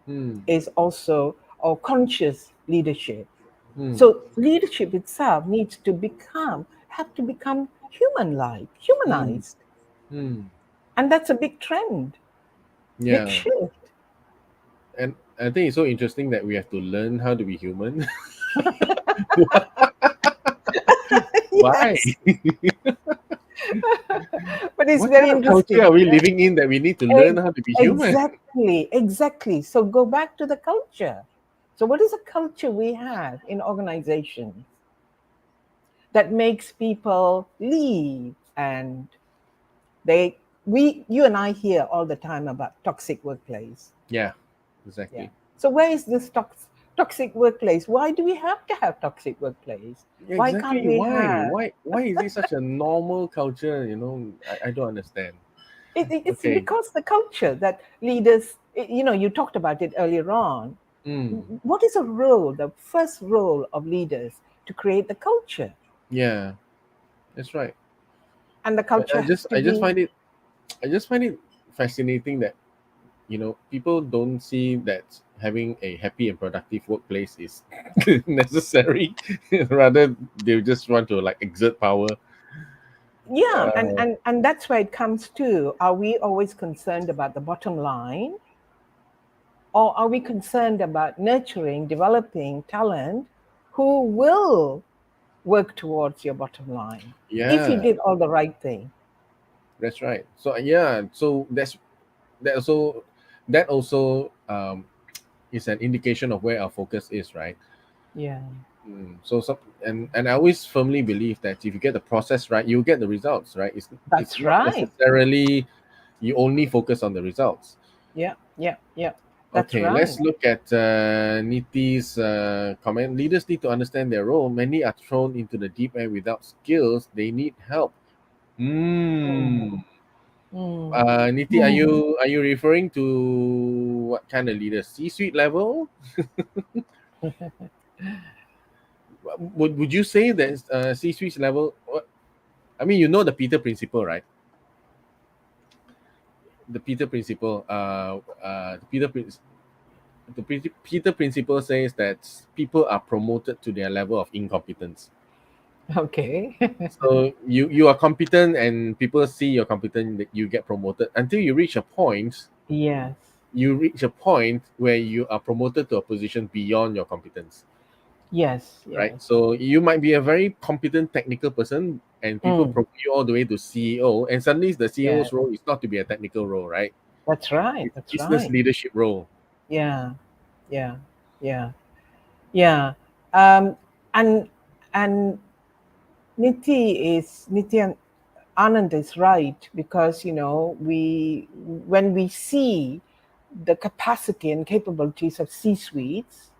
mm, is also, or conscious leadership. mm, So leadership itself needs to have to become human-like, mm, humanized. mm. And that's a big trend, big Yeah. shift. And I think it's so interesting that we have to learn how to be human. Why? Yes, but it's What very kind of culture interesting. are we living in that we need to learn how to be human? Exactly, exactly. So go back to the culture. So what is a culture we have in organizations that makes people leave and you and I hear all the time about toxic workplace. Yeah, Yeah. exactly. So where is this toxic workplace? Why do we have to have toxic workplace? Yeah, Why can't exactly. we Why? have Why is it such a normal culture? I don't understand. it's Okay. because the culture that leaders, you know, you talked about it earlier on. Mm, What is a role, the first role of leaders to create the culture? yeah, that's right. And the But culture has to be, I just find it fascinating that people don't see that having a happy and productive workplace is necessary. Rather, they just want to like exert power. yeah, Uh, and that's where it comes to, are we always concerned about the bottom line? Or are we concerned about nurturing, developing talent who will work towards your bottom line if you yeah, did all the right thing? that's right. So yeah, so that also that also is an indication of where our focus is, right? Yeah, And I always firmly believe that if you get the process right, you get the results, right? It's that's not right. necessarily you only focus on the results. Yeah, yeah, yeah. That's Okay, let's right. look at Niti's comment. Leaders need to understand their role. Many are thrown into the deep end without skills. They need help. Hmm. Mm, mm. Niti, are you referring to what kind of leaders? C-suite level? Would you say that C-suite level? What? I mean, you know the Peter principle, right? The Peter principle. The Peter principle says that people are promoted to their level of incompetence. Okay. So you are competent, and people see you're competent. That you get promoted until you reach a point. Yes. You reach a point where you are promoted to a position beyond your competence, Yes. right? Yes. So you might be a very competent technical person, and people Mm. promote you all the way to CEO, and suddenly the CEO's Yes. role is not to be a technical role, right? That's right. It's a That's business right. leadership role. Yeah. Yeah. Yeah. Yeah. Um, and and Nitya Anand is right, because when we see the capacity and capabilities of C-suites,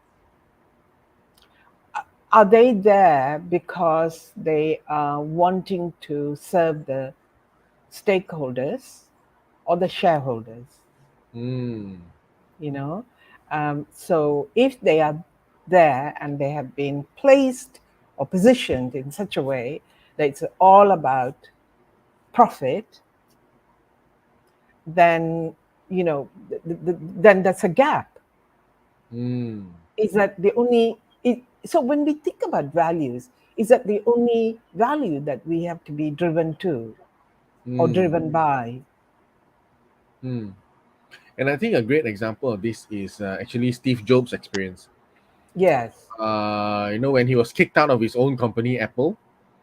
are they there because they are wanting to serve the stakeholders or the shareholders? Mm, You know, so if they are there and they have been placed or positioned in such a way that it's all about profit, then then that's a gap. mm, Is that the only so when we think about values, is that the only value that we have to be driven to or mm, driven by? mm. And I think a great example of this is actually Steve Jobs' experience. Yes. When he was kicked out of his own company, Apple,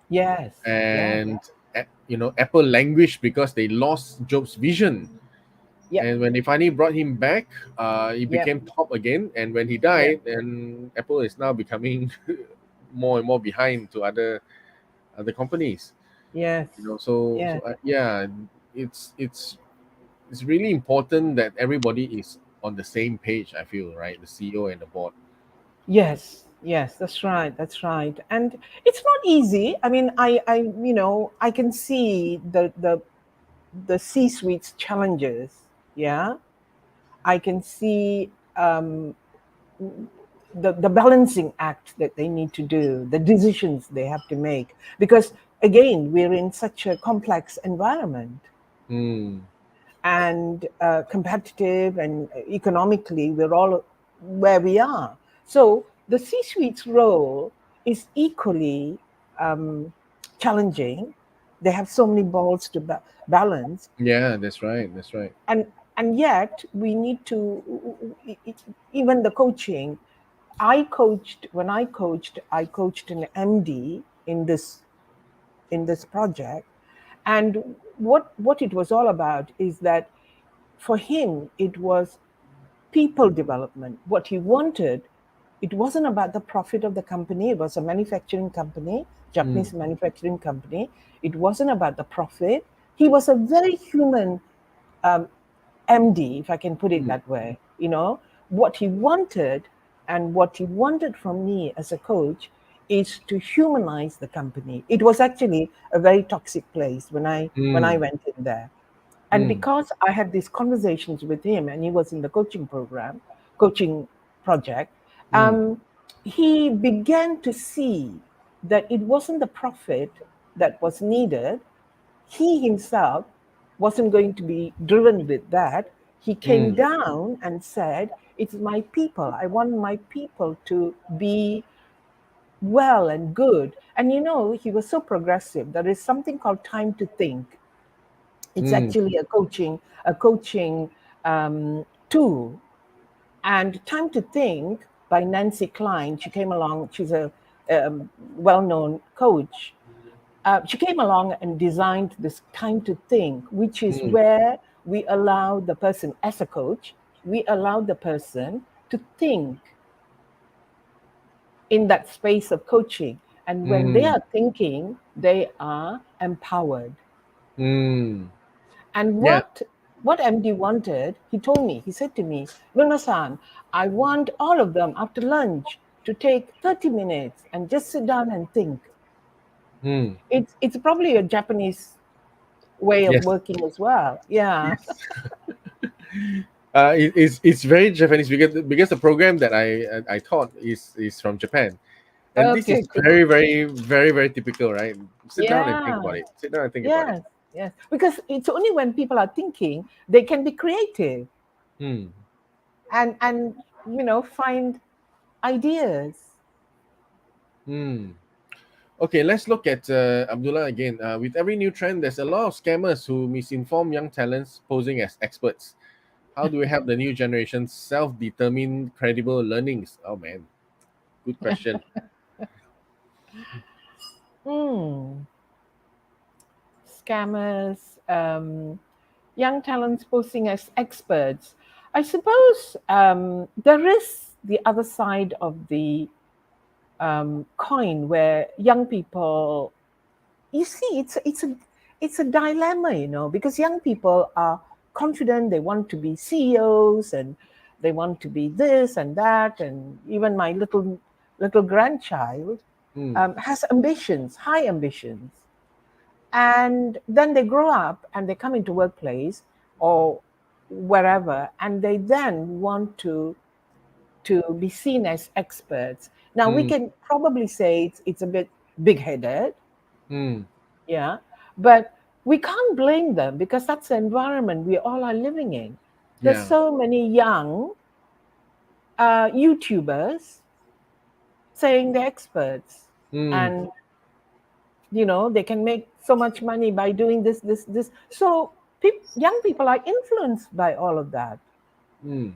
Yes. Yes. and Apple languished because they lost Jobs' vision. Yep. And when they finally brought him back, he Yep. became top again. And when he Yep. died, then Apple is now becoming more and more behind to other companies. Yes. Yes. Yeah, it's really important that everybody is on the same page. I feel, right, the CEO and the board. Yes, yes, that's right. That's right. And it's not easy. I mean, I can see the C-suite's challenges. Yeah, I can see the balancing act that they need to do, the decisions they have to make, because again, we're in such a complex environment, Mm, and competitive, and economically we're all where we are. So the C-suite's role is equally challenging. They have so many balls to balance, yeah, that's right. That's right. and yet we need to, even the coaching. I coached an MD in this project, and what it was all about is that for him it was people development. What he wanted, it wasn't about the profit of the company. It was a manufacturing company, Mm, Japanese manufacturing company. It wasn't about the profit. He was a very human um, MD, if I can put it mm, that way. What he wanted, and what he wanted from me as a coach, is to humanize the company. It was actually a very toxic place when I mm, went in there. And mm, because I had these conversations with him, and he was in the coaching project, mm, he began to see that it wasn't the profit that was needed. He himself wasn't going to be driven with that. He came mm, down and said, "It's my people. I want my people to be well and good." And he was so progressive. There is something called time to think. It's mm, actually a coaching tool. And Time to Think by Nancy Klein. She came along. She's a well-known coach. She came along and designed this Time to Think, which is mm, where we allow the person, as a coach, we allow the person to think in that space of coaching. And when they mm, are thinking, they are empowered. mm. And Yeah. what MD wanted, he told me, he said to me, "Wilma-san, I want all of them after lunch to take 30 minutes and just sit down and think." Mm. It's probably a Japanese way of Yes. working as well. Yeah. Yes. It's very Japanese because the program that I taught is from Japan, And this Okay, is good. very typical, right? Sit down and think Yeah. about it. Sit down and think about it. Yes. Yes. Because it's only when people are thinking they can be creative Hmm. and find ideas. Hmm. Okay, let's look at Abdullah again. With every new trend, there's a lot of scammers who misinform young talents posing as experts. How do we help the new generation self-determine credible learnings? Oh man, good question. Hmm. Scammers, young talents posing as experts. I suppose there is the other side of the coin where young people, you see, it's a dilemma, because young people are confident, they want to be CEOs and they want to be this and that, and even my little grandchild Hmm. has ambitions, high ambitions, and then they grow up and they come into workplace or wherever, and they then want to be seen as experts. Now we Hmm. can probably say it's a bit big-headed, Hmm. yeah, but we can't blame them because that's the environment we all are living in. There's Yeah. so many young YouTubers saying they're experts, Hmm. and they can make so much money by doing this. So young people are influenced by all of that. Hmm.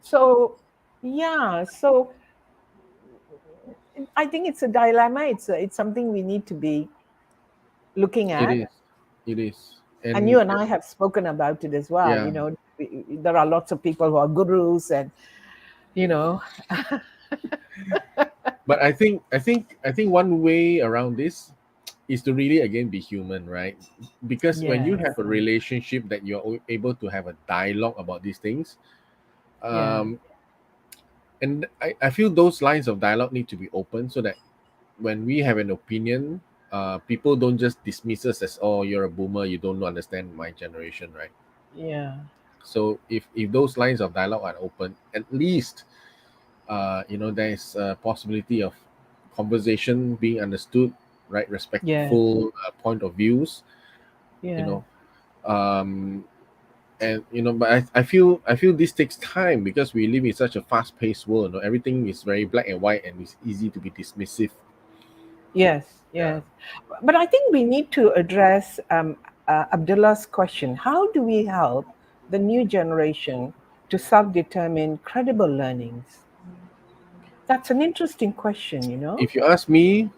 So yeah, so I think it's a dilemma. It's something we need to be looking It at. is. It is. And you and I have spoken about it as well. Yeah. There are lots of people who are gurus, and you know, But I think one way around this is to really again be human, right? Because when you yes, have a relationship that you're able to have a dialogue about these things, yeah, um, and I feel those lines of dialogue need to be open so that when we have an opinion, people don't just dismiss us as, oh, you're a boomer, you don't understand my generation, right? yeah, So if those lines of dialogue are open, at least there is a possibility of conversation being understood, right? yes, Respectful point of views, you yes, know, um, and but I feel this takes time because we live in such a fast-paced world. Everything is very black and white, and it's easy to be dismissive. yes, Yeah. yes. But I think we need to address Abdullah's question. How do we help the new generation to self-determine credible learnings? That's an interesting question. If you ask me,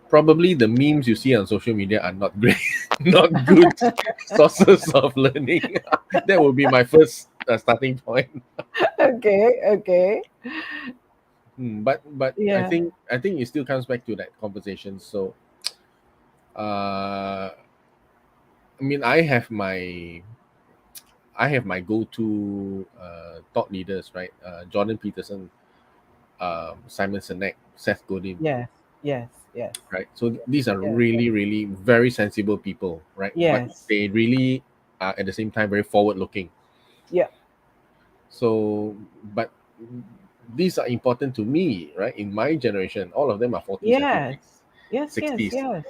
probably the memes you see on social media are not great, not good sources of learning. That would be my first starting point. Okay, okay. But I Yeah, think I think it still comes back to that conversation. So I mean, I have my go-to thought leaders, right? Jordan Peterson, Simon Sinek, Seth Godin, yes, yes, yes, right? So these are yes, really, really very sensible people, right? But yes, they really are at the same time very forward-looking. yeah, So, but these are important to me, right? In my generation, all of them are 40s and 50s, yes, yes, yes, 60s. yes,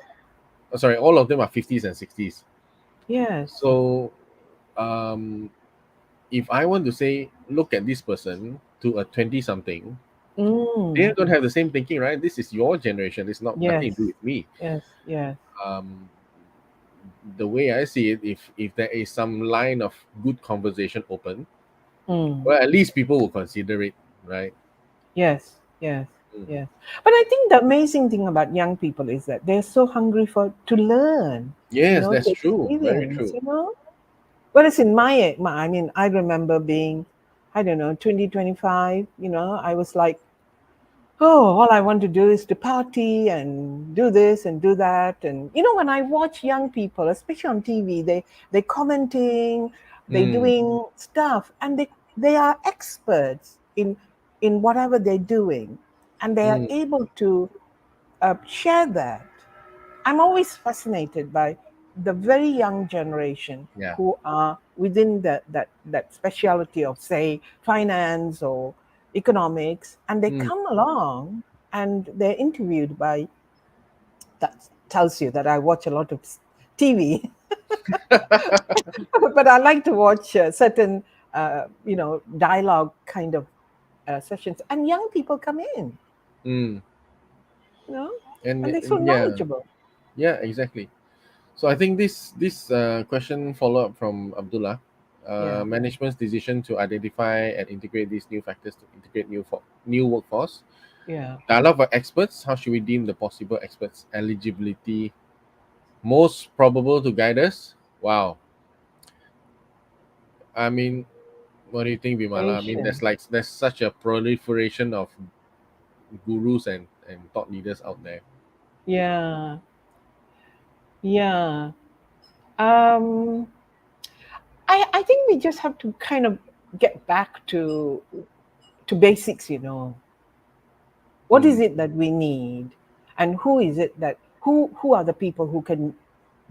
Sorry, all of them are 50s and 60s. yes. So, um, if I want to say, look at this person to a 20 something, they Mm, don't have the same thinking, right? This is your generation. It's not nothing to do yes, with me. yes, yes. Um, the way I see it, if there is some line of good conversation open, Mm, well, at least people will consider it, right? yes, yes, Mm. yes. But I think the amazing thing about young people is that they're so hungry to learn, Yes, to that's true. Very experience, true. Whereas in I mean, I remember being, I don't know, 2025, I was like, oh, all I want to do is to party and do this and do that. And when I watch young people, especially on TV, they commenting, they Mm, doing stuff, and they are experts in whatever they're doing, and they are mm, able to share that. I'm always fascinated by the very young generation yeah. who are within that specialty of, say, finance or economics, and they Mm, come along. and they're interviewed by, that tells you that I watch a lot of TV, but I like to watch certain, dialogue kind of sessions, and young people come in, Mm. you know, And, and they're so and yeah, knowledgeable. yeah, exactly. So I think this question follow up from Abdullah. Yeah, Management's decision to identify and integrate these new factors to integrate new workforce. yeah, Dialogue of experts. How should we deem the possible experts' eligibility most probable to guide us? Wow. I mean, what do you think, Vimala? I mean, Asian. there's such a proliferation of gurus and thought leaders out there. Yeah, yeah. Um, I think we just have to kind of get back to basics, you know. What is Mm, it that we need, and who is it that who are the people who can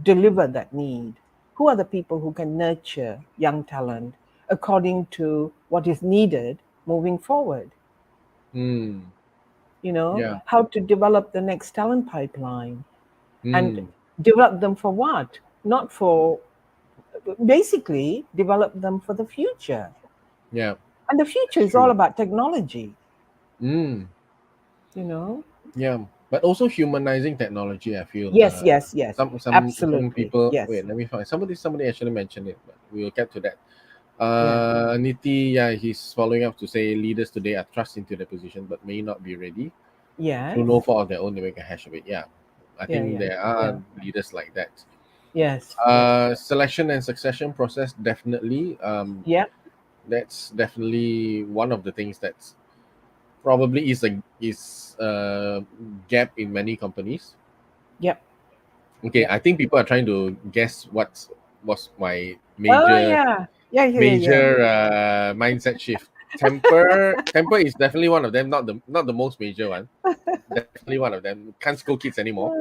deliver that need? Who are the people who can nurture young talent according to what is needed moving forward? mm, You know, yeah. how to develop the next talent pipeline, and Mm, develop them for what? Not for, basically develop them for the future. yeah. And the future That's is all true. about technology, Mm, you know? yeah. But also humanizing technology. I feel Yes, yes, yes. some Absolutely. people. Yes. Wait, let me find somebody actually mentioned it, but we'll get to that. Yeah. Niti, yeah, he's following up to say leaders today are thrust into the position but may not be ready through Yes. no fault of their own. They make a hash of it. Yeah, I Yeah, think yeah. there are Yeah. leaders like that. Yes. Yes. Selection and succession process definitely. Yep. That's definitely one of the things that's probably is a gap in many companies. Yep. Okay, Yep. I think people are trying to guess what's my Oh major yeah. Yeah, yeah, yeah, yeah. major mindset shift. Temper is definitely one of them. Not the most major one. Definitely one of them. Can't scold kids anymore.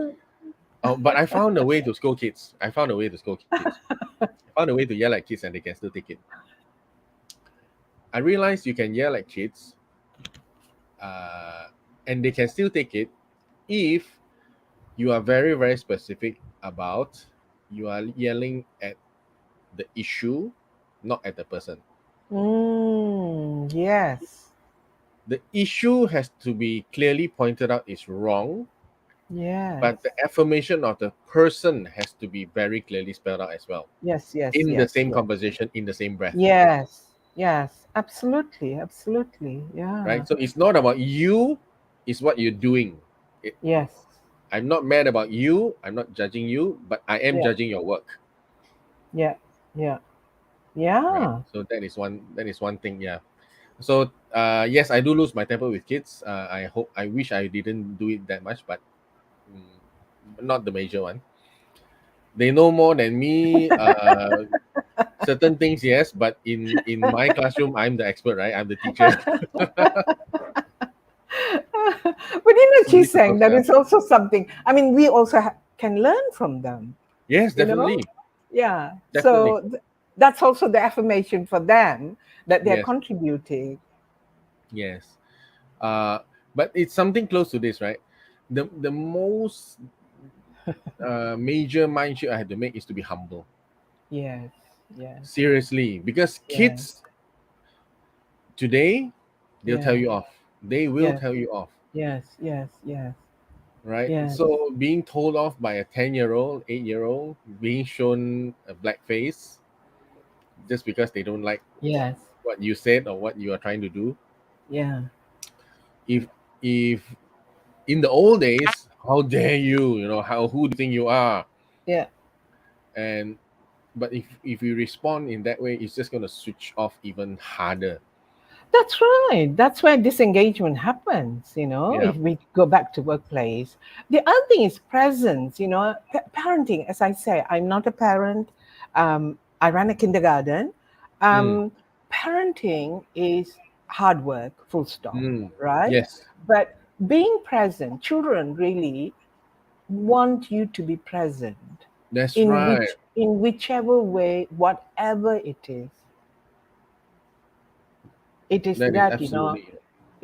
But I found a way to scold kids. I found a way to scold kids. I found a way to yell at kids and they can still take it. I realized you can yell at kids, uh, and they can still take it if you are very very specific about you are yelling at the issue, not at the person. Yes. The issue has to be clearly pointed out is wrong, Yes. but the affirmation of the person has to be very clearly spelled out as well Yes, yes, in the yes, same yes. conversation, in the same breath. Yes. Yes. Absolutely. Absolutely. Yeah. Right, so it's not about you, it's what you're doing. it, Yes. I'm not mad about you, I'm not judging you, but I am Yeah. judging your work. Yeah. Yeah. Right, Yeah. so that is one thing. Yeah. So yes, I do lose my temper with kids. I wish I didn't do it that much, but mm, not the major one. They know more than me. Certain things, yes, but in my classroom, I'm the expert, right? I'm the teacher. But you know, So this is Chee-Seng, that yeah. is also something. I mean, we also can learn from them, Yes, you know? definitely, Yeah. definitely. So that's also the affirmation for them that they're Yes, contributing. yes. Uh, but it's something close to this, right? The most major mind shift I had to make is to be humble. Yes. Yes. Seriously, because Yes. kids today, they'll tell Yeah. you off. They will Yes. tell you off, Yes. Yes. Yes. right? Yes. So being told off by a 10-year-old, 8-year-old, being shown a black face just because they don't like Yes. what you said or what you are trying to do. Yeah. If in the old days, how dare you? You know, how who do you think you are? Yeah. And but if you respond in that way, it's just gonna switch off even harder. That's right. That's where disengagement happens, Yeah. if we go back to workplace. The other thing is presence, parenting. As I say, I'm not a parent. I ran a kindergarten. Mm, Parenting is hard work, full stop, mm. right? Yes, But being present, children really want you to be present that's right. in whichever way, whatever it is. It is That is that, absolutely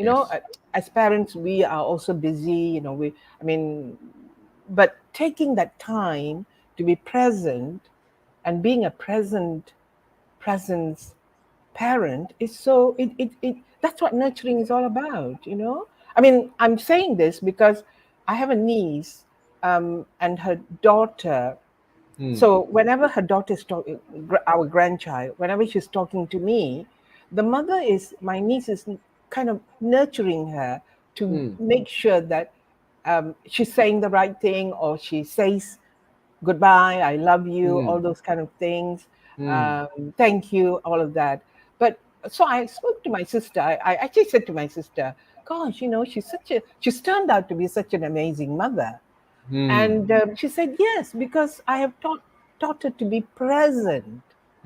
You know, Yes. as parents, we are also busy. You know, I mean, but taking that time to be present and being a presence parent is so it that's what nurturing is all about, you know. I mean, I'm saying this because I have a niece, and her daughter. Mm, So whenever her daughter is talking, our grandchild, whenever she's talking to me, the mother is my niece is kind of nurturing her to mm, make sure that she's saying the right thing, or she says goodbye, I love you, all mm, those kind of things. mm, Thank you, all of that. But so I spoke to my sister. I actually said to my sister, "Gosh, you know, she's turned out to be such an amazing mother." mm, And she said, "Yes, because I have taught her to be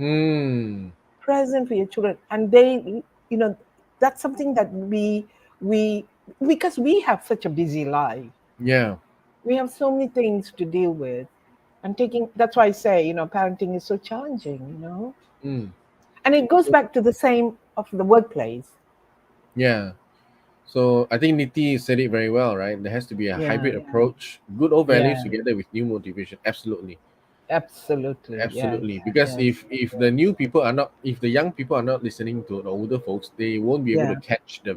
mm. present for your children, and they, you know, that's something that we because we have such a busy life, Yeah. we have so many things to deal with, and taking that's why I say, you know, parenting is so challenging, you know, Mm. and it goes So, back to the same of the workplace. yeah. So I think Niti said it very well, right? There has to be a hybrid Yeah, approach, good old values yeah, together with new motivation. Absolutely. absolutely, yes, Absolutely. Because yes, if the new people are not, if the young people are not listening to the older folks, they won't be able to yeah, catch the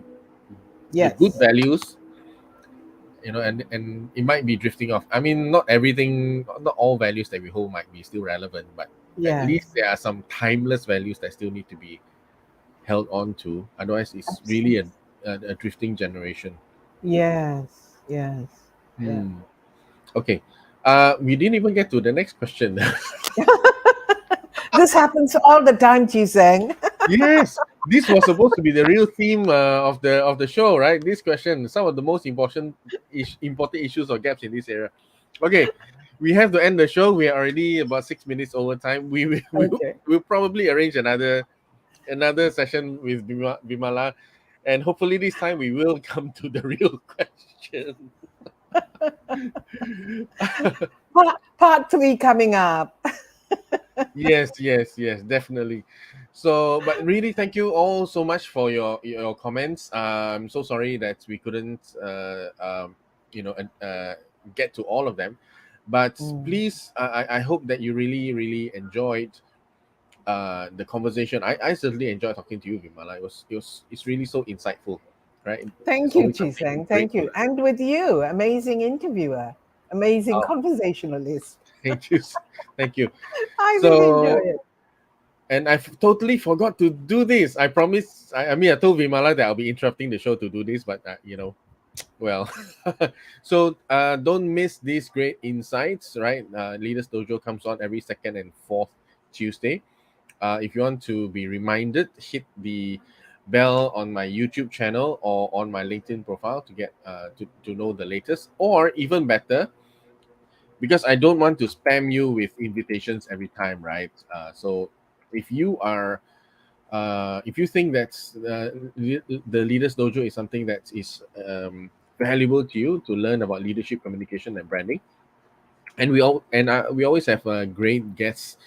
good yes, values, and it might be drifting off. I mean, not everything, not all values that we hold might be still relevant, but at least yes, there are some timeless values that still need to be held on to. Otherwise, it's really absolutely, a drifting generation. yes, yes, yeah. Hmm. Okay. We didn't even get to the next question. This happens all the time, Chee-Seng. Yes, this was supposed to be the real theme of the show, right? This question, some of the most important issues or gaps in this area. Okay, we have to end the show. We are already about 6 minutes over time. Okay. We'll probably arrange another session with Vimala, and hopefully this time we will come to the real question. Part three coming up. Yes, yes, yes, definitely. So, but really, thank you all so much for your comments. I'm so sorry that we couldn't, you know, get to all of them, but Mm. please, I hope that you really, really enjoyed the conversation. I certainly enjoyed talking to you, Vimala. It's really so insightful, right? There's Thank you, always something Chisang. great Thank to you. learn. And with you, amazing interviewer, amazing Oh, conversationalist. thank you, thank you. I really enjoy So, it. and totally forgot to do this. I promise. I mean, I told Vimala that I'll be interrupting the show to do this, but well. So don't miss these great insights, right? Leaders Dojo comes on every second and fourth Tuesday. If you want to be reminded, hit the bell on my YouTube channel or on my LinkedIn profile to get to know the latest, or even better, because I don't want to spam you with invitations every time, right? So if you are if you think that the Leaders Dojo is something that is valuable to you to learn about leadership, communication, and branding, and we always have great guests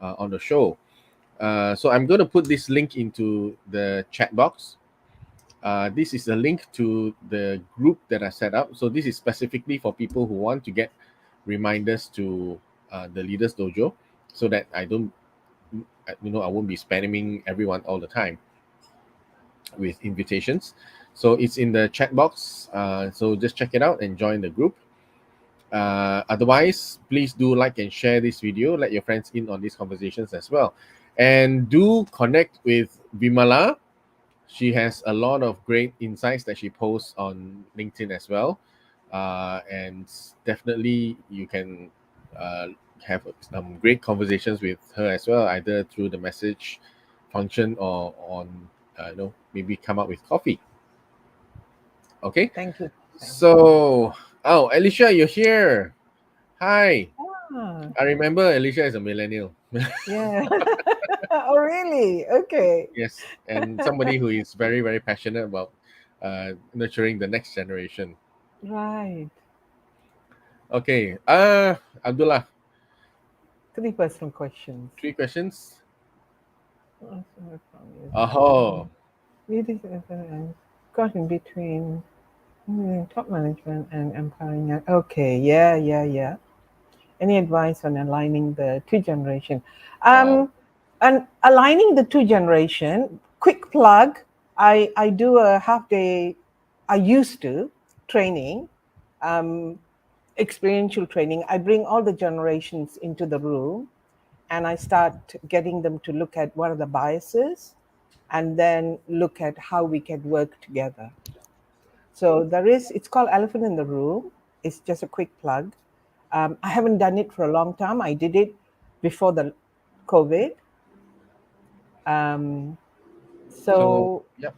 on the show. So I'm going to put this link into the chat box. This is a link to the group that I set up. So this is specifically for people who want to get reminders to the Leaders Dojo, so that I don't, I won't be spamming everyone all the time with invitations. So it's in the chat box. So just check it out and join the group. Otherwise, please do like and share this video. Let your friends in on these conversations as well. And do connect with Vimala. She has a lot of great insights that she posts on LinkedIn as well. And definitely you can have some great conversations with her as well, either through the message function or on, maybe come up with coffee. Okay. Thank you, Chisang. So, oh, Alicia, you're here. Hi. Ah, I remember Alicia is a millennial. yeah. Oh, really? Okay. Yes, and somebody who is very, very passionate about nurturing the next generation. Right. Okay, Abdullah, Three personal questions. 3 questions. Could Oh, got in between top management and empowering. Okay, yeah. Any advice on aligning the two generation? Wow. And aligning the two generation, quick plug. I do a half day. I used to training, experiential training. I bring all the generations into the room, and I start getting them to look at what are the biases, and then look at how we can work together. So it's called Elephant in the Room. It's just a quick plug. I haven't done it for a long time. I did it before the COVID. Um, So so yep.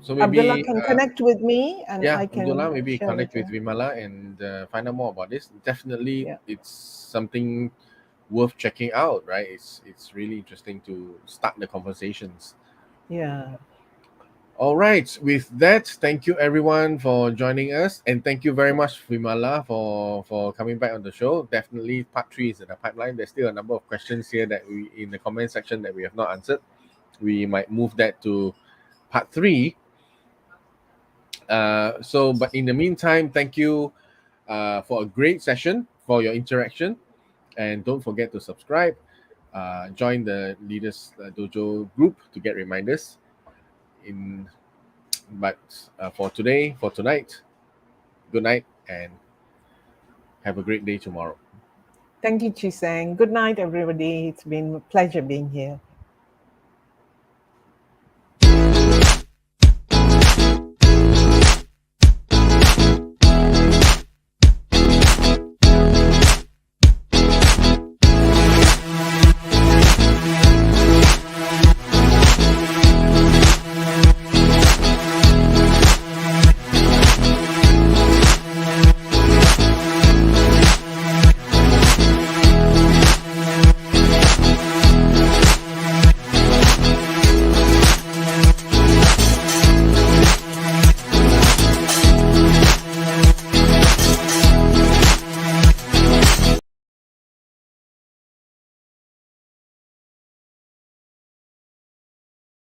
So Abdullah maybe can connect with me and yeah, I Abdullah, can maybe share with connect with him. Vimala and find out more about this. Definitely, Yeah, it's something worth checking out, right? It's really interesting to start the conversations. yeah. All right. With that, thank you everyone for joining us, and thank you very much, Vimala, for coming back on the show. Definitely, part three is in the pipeline. There's still a number of questions here that we in the comment section that we have not answered. We might move that to part three. But in the meantime, thank you for a great session, for your interaction, and don't forget to subscribe. Join the Leaders Dojo group to get reminders. In but for tonight, good night and have a great day tomorrow. Thank you, Chee-Seng. Good night, everybody. It's been a pleasure being here.